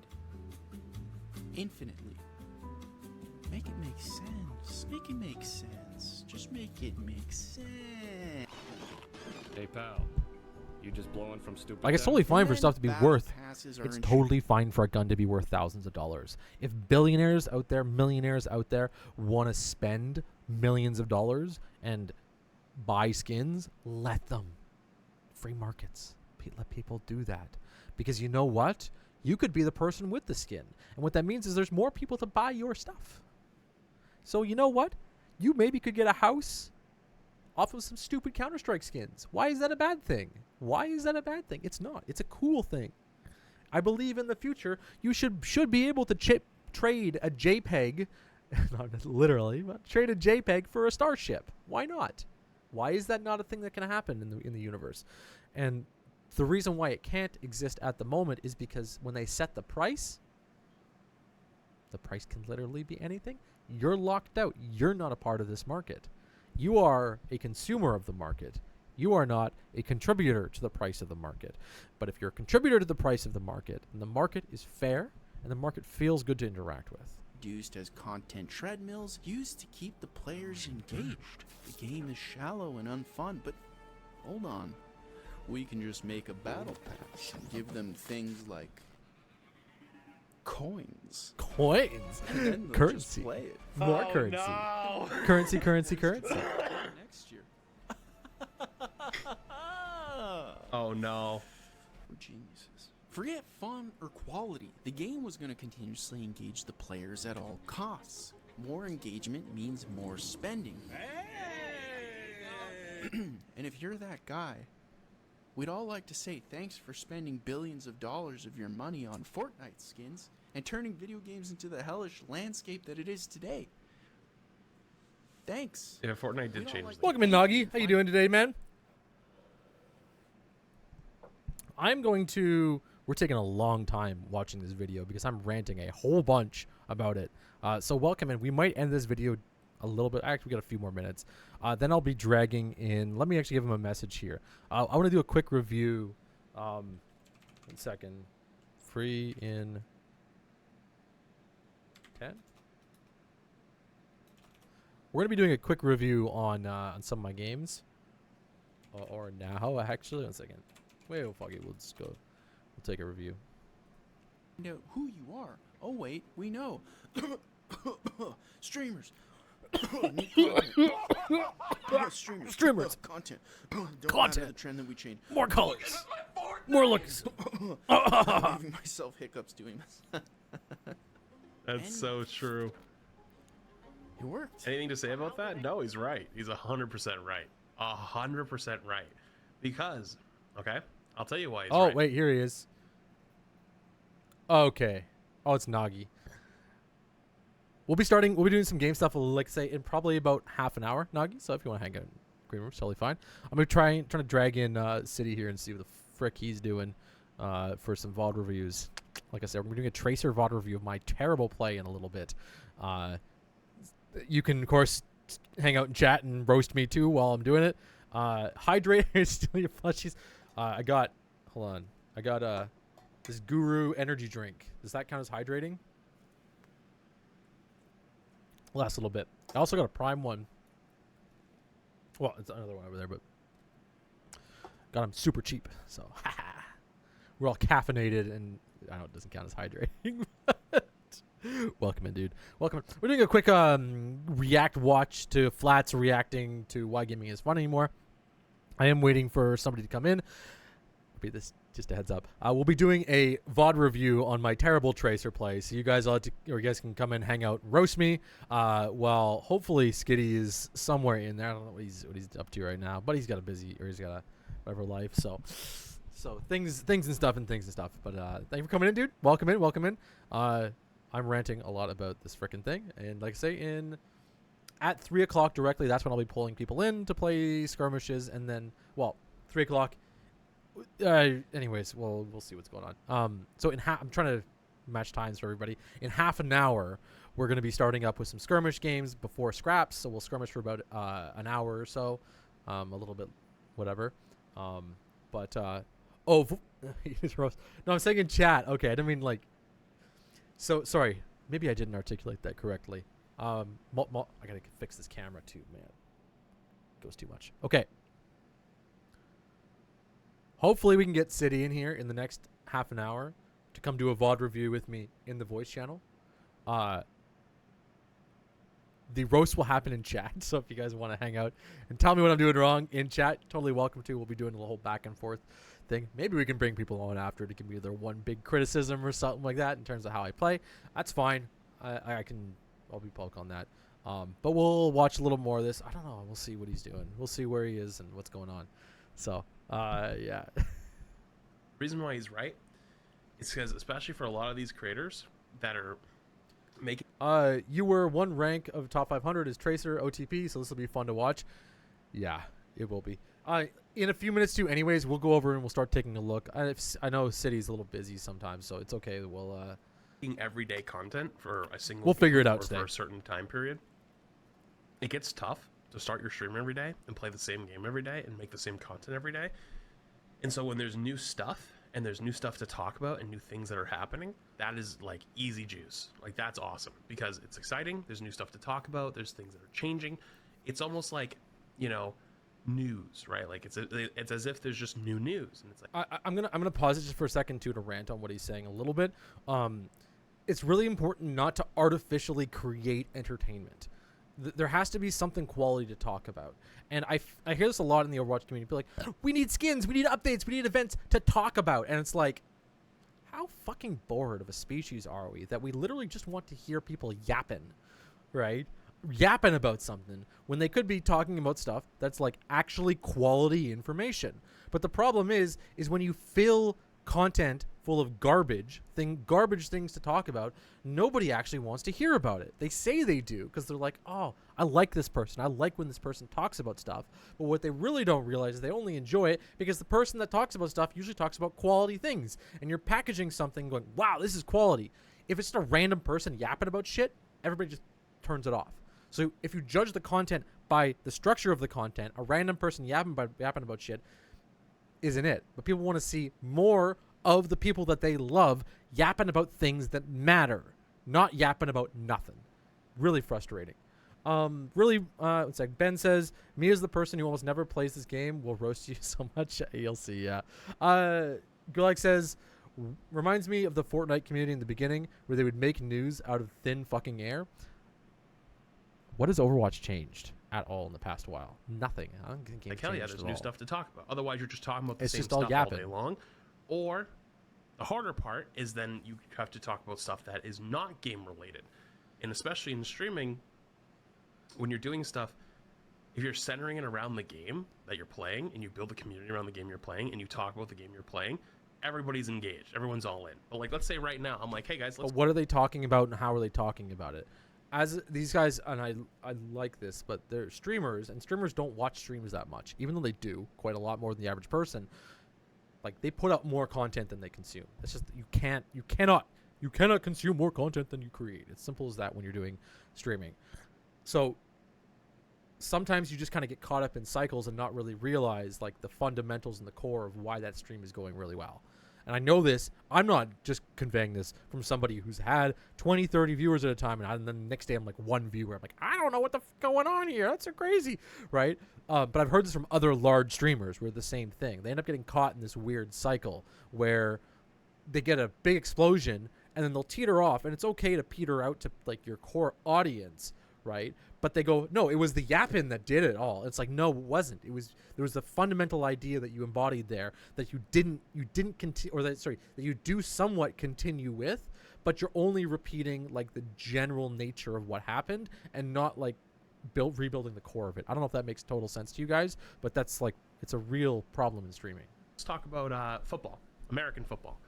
infinitely. Make it make sense. Make it make sense. Just make it make sense. Hey, pal. You just blowing from stupid. Like, it's totally fine for stuff to be worth. It's totally fine for a gun to be worth thousands of dollars. If billionaires out there, millionaires out there want to spend millions of dollars and buy skins, let them. Free markets. Let people do that. Because you know what? You could be the person with the skin. And what that means is there's more people to buy your stuff. So you know what? You maybe could get a house off of some stupid Counter-Strike skins. Why is that a bad thing? Why is that a bad thing? It's not. It's a cool thing. I believe in the future you should be able to trade a JPEG, not literally, but trade a JPEG for a starship. Why not? Why is that not a thing that can happen in the universe? And the reason why it can't exist at the moment is because when they set the price can literally be anything. You're locked out. You're not a part of this market. You are a consumer of the market. You are not a contributor to the price of the market. But if you're a contributor to the price of the market, and the market is fair, and the market feels good to interact with. Used as content treadmills, used to keep the players engaged. The game is shallow and unfun, but hold on. We can just make a battle pass and give them things like coins. Coins? And then they'll Currency. just play it. More currency. No. Currency. Next year. Oh no. We're geniuses. Forget fun or quality. The game was going to continuously engage the players at all costs. More engagement means more spending. And if you're that guy, we'd all like to say thanks for spending billions of dollars of your money on Fortnite skins and turning video games into the hellish landscape that it is today. Thanks. Yeah, Fortnite did change. Welcome in, Nagi. How you doing today, man? We're taking a long time watching this video because I'm ranting a whole bunch about it. So welcome in. We might end this video a little bit. Actually, we got a few more minutes. Then I'll be dragging in. Let me actually give him a message here. I want to do a quick review. 1 second. Free in 10. We're gonna be doing a quick review on some of my games. Or now, actually. 1 second. Wait, oh, fuck it. We'll just go. We'll take a review. Know who you are. Oh wait, we know. Streamers. Streamers. Content. Don't matter the trend that we change. More colors. More looks. I'm giving myself hiccups doing this. That's so true. It worked. Anything to say about that? No, he's right. He's 100% right. 100% right. Because, okay, I'll tell you why he's right. Oh, wait, here he is. Okay. Oh, it's Nagi. We'll be doing some game stuff, like say, in probably about half an hour, Nagi. So if you want to hang out in green room, totally fine. I'm gonna trying to drag in City here and see what the frick he's doing for some VOD reviews. Like I said, we're doing a Tracer VOD review of my terrible play in a little bit. You can, of course, hang out and chat and roast me too while I'm doing it. Hydrate, steal your plushies. I got this Guru energy drink. Does that count as hydrating? Last little bit. I also got a Prime one. Well, it's another one over there, but got them super cheap. So we're all caffeinated, and I know it doesn't count as hydrating. Welcome in, dude. Welcome in. We're doing a quick react watch to Flats reacting to why gaming is fun anymore. I am waiting for somebody to come in. Maybe this just a heads up. We'll be doing a VOD review on my terrible Tracer play, so you guys you guys can come and hang out and roast me. Well, hopefully Skitty is somewhere in there. I don't know what he's up to right now, but he's got a whatever life. So things and stuff. But thank you for coming in, dude. Welcome in. I'm ranting a lot about this frickin' thing, and like I say, at 3 o'clock directly, that's when I'll be pulling people in to play skirmishes, and then 3 o'clock. Anyways, we'll see what's going on. So I'm trying to match times for everybody. In half an hour, we're going to be starting up with some skirmish games before scraps. So we'll skirmish for about an hour or so, a little bit, whatever. No, I'm saying in chat. Okay, I didn't mean like. So sorry, maybe I didn't articulate that correctly. I gotta fix this camera too, man. It goes too much. Okay. Hopefully we can get City in here in the next half an hour to come do a VOD review with me in the voice channel. The roast will happen in chat, so if you guys want to hang out and tell me what I'm doing wrong in chat, totally welcome to. We'll be doing a whole back and forth thing. Maybe we can bring people on after to give me their one big criticism or something like that in terms of how I play. That's fine. I'll be public on that. But we'll watch a little more of this. I don't know. We'll see what he's doing. We'll see where he is and what's going on. So, yeah. Reason why he's right is because, especially for a lot of these creators that are making... you were one rank of top 500 as Tracer OTP, so this will be fun to watch. Yeah, it will be. In a few minutes too, anyways, we'll go over and we'll start taking a look. I know City's a little busy sometimes, so it's okay. We'll... everyday content for a single... We'll figure it out today. For a certain time period. It gets tough to start your stream every day and play the same game every day and make the same content every day. And so when there's new stuff and there's new stuff to talk about and new things that are happening, that is like easy juice. Like, that's awesome because it's exciting. There's new stuff to talk about. There's things that are changing. It's almost like, news, right? Like it's as if there's just new news. And it's like, I'm gonna pause it just for a second too to rant on what he's saying a little bit. It's really important not to artificially create entertainment. There has to be something quality to talk about. And I hear this a lot in the Overwatch community. People are like, we need skins, we need updates, we need events to talk about. And it's like, how fucking bored of a species are we that we literally just want to hear people yapping, right? Yapping about something when they could be talking about stuff that's like actually quality information. But the problem is when you fill content full of garbage things to talk about, nobody actually wants to hear about it. They say they do because they're like, oh, I like this person. I like when this person talks about stuff. But what they really don't realize is they only enjoy it because the person that talks about stuff usually talks about quality things. And you're packaging something going, wow, this is quality. If it's just a random person yapping about shit, everybody just turns it off. So if you judge the content by the structure of the content, a random person yapping about shit isn't it. But people want to see more of the people that they love yapping about things that matter, not yapping about nothing. Really frustrating. It's like Ben says, me as the person who almost never plays this game will roast you so much. You'll see, yeah. Gulag says, reminds me of the Fortnite community in the beginning where they would make news out of thin fucking air. What has Overwatch changed at all in the past while? Nothing. I don't think like, hell yeah, there's new stuff to talk about. Otherwise, you're just talking about the it's same just stuff all yapping all day long. Or the harder part is then you have to talk about stuff that is not game related. And especially in streaming, when you're doing stuff, if you're centering it around the game that you're playing and you build a community around the game you're playing and you talk about the game you're playing, everybody's engaged. Everyone's all in. But like, let's say right now, I'm like, hey guys, let's... But what are they talking about and how are they talking about it? As these guys, and I like this, but they're streamers, and streamers don't watch streams that much, even though they do quite a lot more than the average person. Like, they put out more content than they consume. It's just you cannot consume more content than you create. It's simple as that when you're doing streaming. So sometimes you just kind of get caught up in cycles and not really realize like the fundamentals and the core of why that stream is going really well. And I know this, I'm not just conveying this from somebody who's had 20, 30 viewers at a time, and then the next day I'm like one viewer. I'm like, I don't know what the going on here. That's so crazy, right? But I've heard this from other large streamers where the same thing. They end up getting caught in this weird cycle where they get a big explosion and then they'll teeter off, and it's okay to peter out to like your core audience, right? But they go, no, it was the yapping that did it all. It's like, no, it wasn't. There was a fundamental idea that you embodied there that you didn't continue, or that you do somewhat continue with, but you're only repeating like the general nature of what happened and not like rebuilding the core of it. I don't know if that makes total sense to you guys, but that's like, it's a real problem in streaming. Let's talk about football, American football.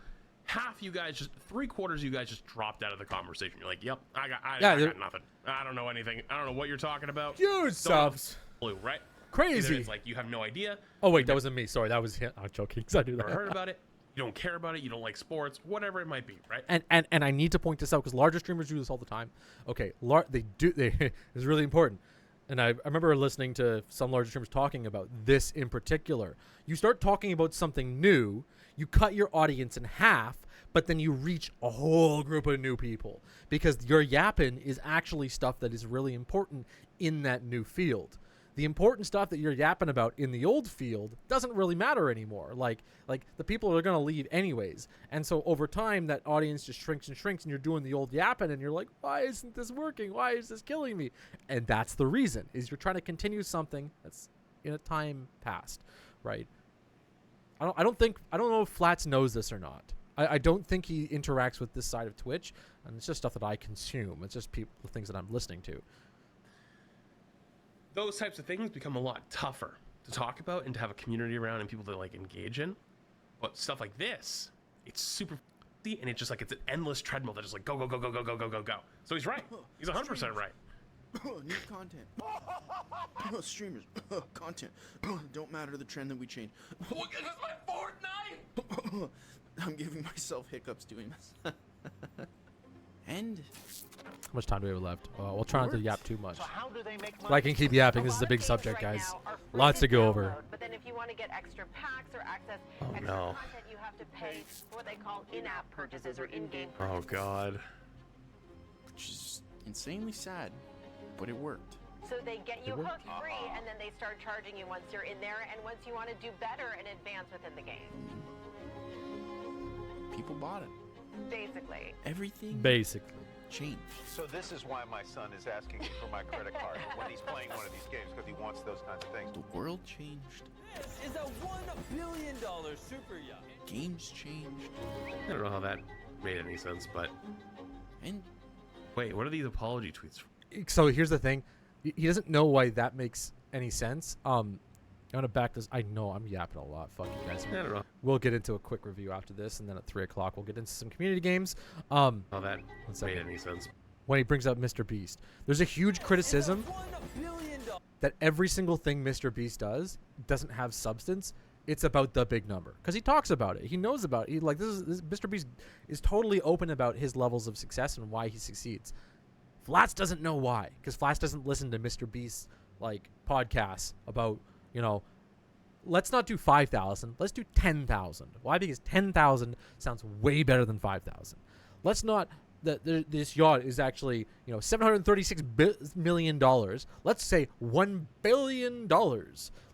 Half you guys, just 3/4 of you guys just dropped out of the conversation. You're like, yep, I got nothing. I don't know anything. I don't know what you're talking about. Huge subs. Blue, right? Crazy. Either it's like you have no idea. Oh, wait, that wasn't me. Sorry, that was him. I'm joking. I knew that. Never heard about it. You don't care about it. You don't like sports, whatever it might be, right? And I need to point this out because larger streamers do this all the time. Okay, they do. It's really important. And I remember listening to some larger streamers talking about this in particular. You start talking about something new, you cut your audience in half, but then you reach a whole group of new people because your yapping is actually stuff that is really important in that new field. The important stuff that you're yapping about in the old field doesn't really matter anymore. Like the people are going to leave anyways. And so over time, that audience just shrinks and shrinks, and you're doing the old yapping, and you're like, why isn't this working? Why is this killing me? And that's the reason, is you're trying to continue something that's in a time past, right? I don't know if Flats knows this or not. I don't think he interacts with this side of Twitch, and it's just stuff that I consume. It's just the things that I'm listening to. Those types of things become a lot tougher to talk about and to have a community around and people to like engage in. But stuff like this, it's super easy, and it's just like it's an endless treadmill that just like go. So he's right. He's 100% right. New content. Streamers. Content. Don't matter the trend that we change. Look, this is my Fortnite! I'm giving myself hiccups doing this. And how much time do we have left? We'll try not to yap too much. So how do they make But I can keep yapping. This is a big subject, guys. Lots to go over. But then if you want to get extra packs or access extra no. content, you have to pay for what they call in-app purchases or in-game Oh purchases. God. which is insanely sad, but it worked. So they get you hooked free, and then they start charging you once you're in there, and once you want to do better and advance within the game. People bought it. Basically. Everything basically changed. So this is why my son is asking me for my credit card when he's playing one of these games, because he wants those kinds of things. The world changed. This is a $1 billion super yacht. Games changed. I don't know how that made any sense, but... And wait, what are these apology tweets for? So here's the thing. He doesn't know why that makes any sense. I'm going to back this. I know I'm yapping a lot. Fuck you guys. I don't know. We'll get into a quick review after this, and then at 3 o'clock we'll get into some community games. How that made any sense. When he brings up Mr. Beast, there's a huge criticism that every single thing Mr. Beast does doesn't have substance. It's about the big number because he talks about it. He knows about it. Mr. Beast is totally open about his levels of success and why he succeeds. Flats doesn't know why, because Flats doesn't listen to Mr. Beast's podcasts about, let's not do 5,000, let's do 10,000. Why? Because 10,000 sounds way better than 5,000. Let's not this yacht is actually $736 million. Let's say $1 billion.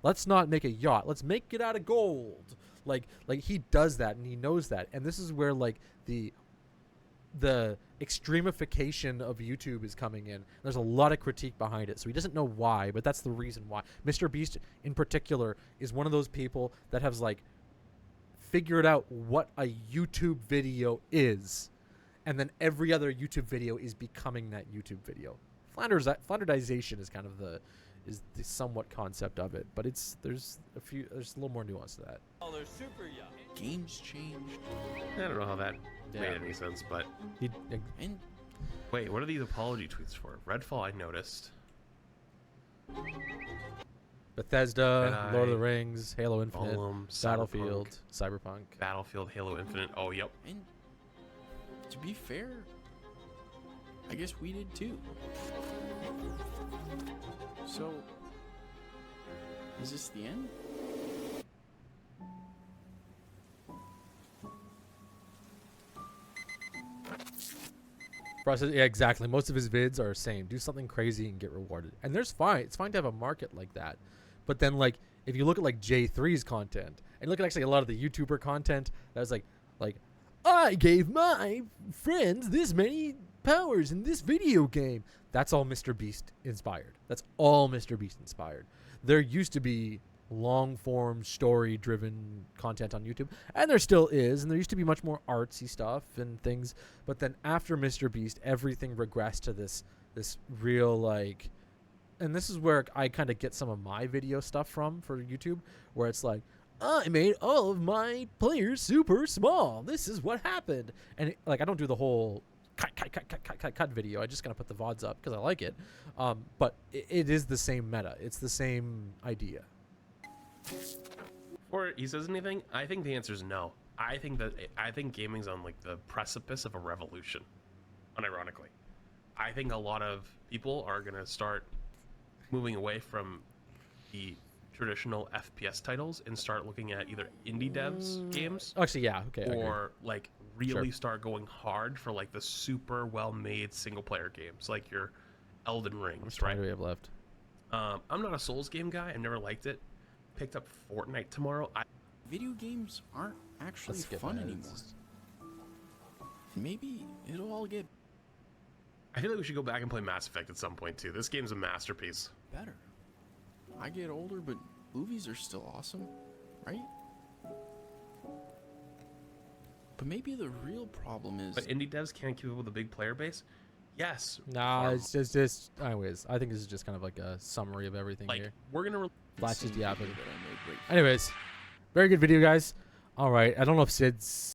Let's not make a yacht. Let's make it out of gold. Like he does that, and he knows that, and this is where the extremification of YouTube is coming in. There's a lot of critique behind it, so he doesn't know why, but that's the reason why. Mr. Beast in particular is one of those people that has figured out what a YouTube video is, and then every other YouTube video is becoming that YouTube video. Flanderization is kind of the somewhat concept of it, but there's a little more nuance to that. Super yacht. Games changed. I don't know how that made any sense, but... And wait, what are these apology tweets for? Redfall, I noticed. Bethesda, Lord of the Rings, Halo Infinite, Battlefield, Cyberpunk. Cyberpunk. Battlefield, Halo Infinite. Oh, yep. And to be fair, I guess we did too. So, is this the end? Yeah, exactly. Most of his vids are same. Do something crazy and get rewarded. And it's fine to have a market like that. But then if you look at J3's content and look at actually a lot of the YouTuber content that was like I gave my friends this many powers in this video game. That's all Mr. Beast inspired. That's all Mr. Beast inspired. There used to be long-form, story-driven content on YouTube, and there still is, and there used to be much more artsy stuff and things, but then after Mr. Beast, everything regressed to this real, like, and this is where I kind of get some of my video stuff from for YouTube, where it's like, I made all of my players super small. This is what happened. And like, I don't do the whole cut video. I just kind of put the VODs up because I like it. But it is the same meta. It's the same idea. Before he says anything, I think the answer is no. I think gaming's on like the precipice of a revolution, unironically. I think a lot of people are gonna start moving away from the traditional FPS titles and start looking at either indie devs games. Actually, yeah, okay. Or like really start going hard for like the super well-made single-player games, like your Elden Rings, right? How do we have left? I'm not a Souls game guy. I never liked it. Picked up Fortnite tomorrow. Video games aren't actually fun anymore. Maybe it'll all get I feel like we should go back and play Mass Effect at some point too. This game's a masterpiece. better. I get older, but movies are still awesome, right? But maybe the real problem is... But indie devs can't keep up with a big player base? Yes. Nah, it's just... Anyways, I think this is just kind of like a summary of everything here. We're going to... Flash is the app. Anyways, very good video, guys. All right. I don't know if Sid's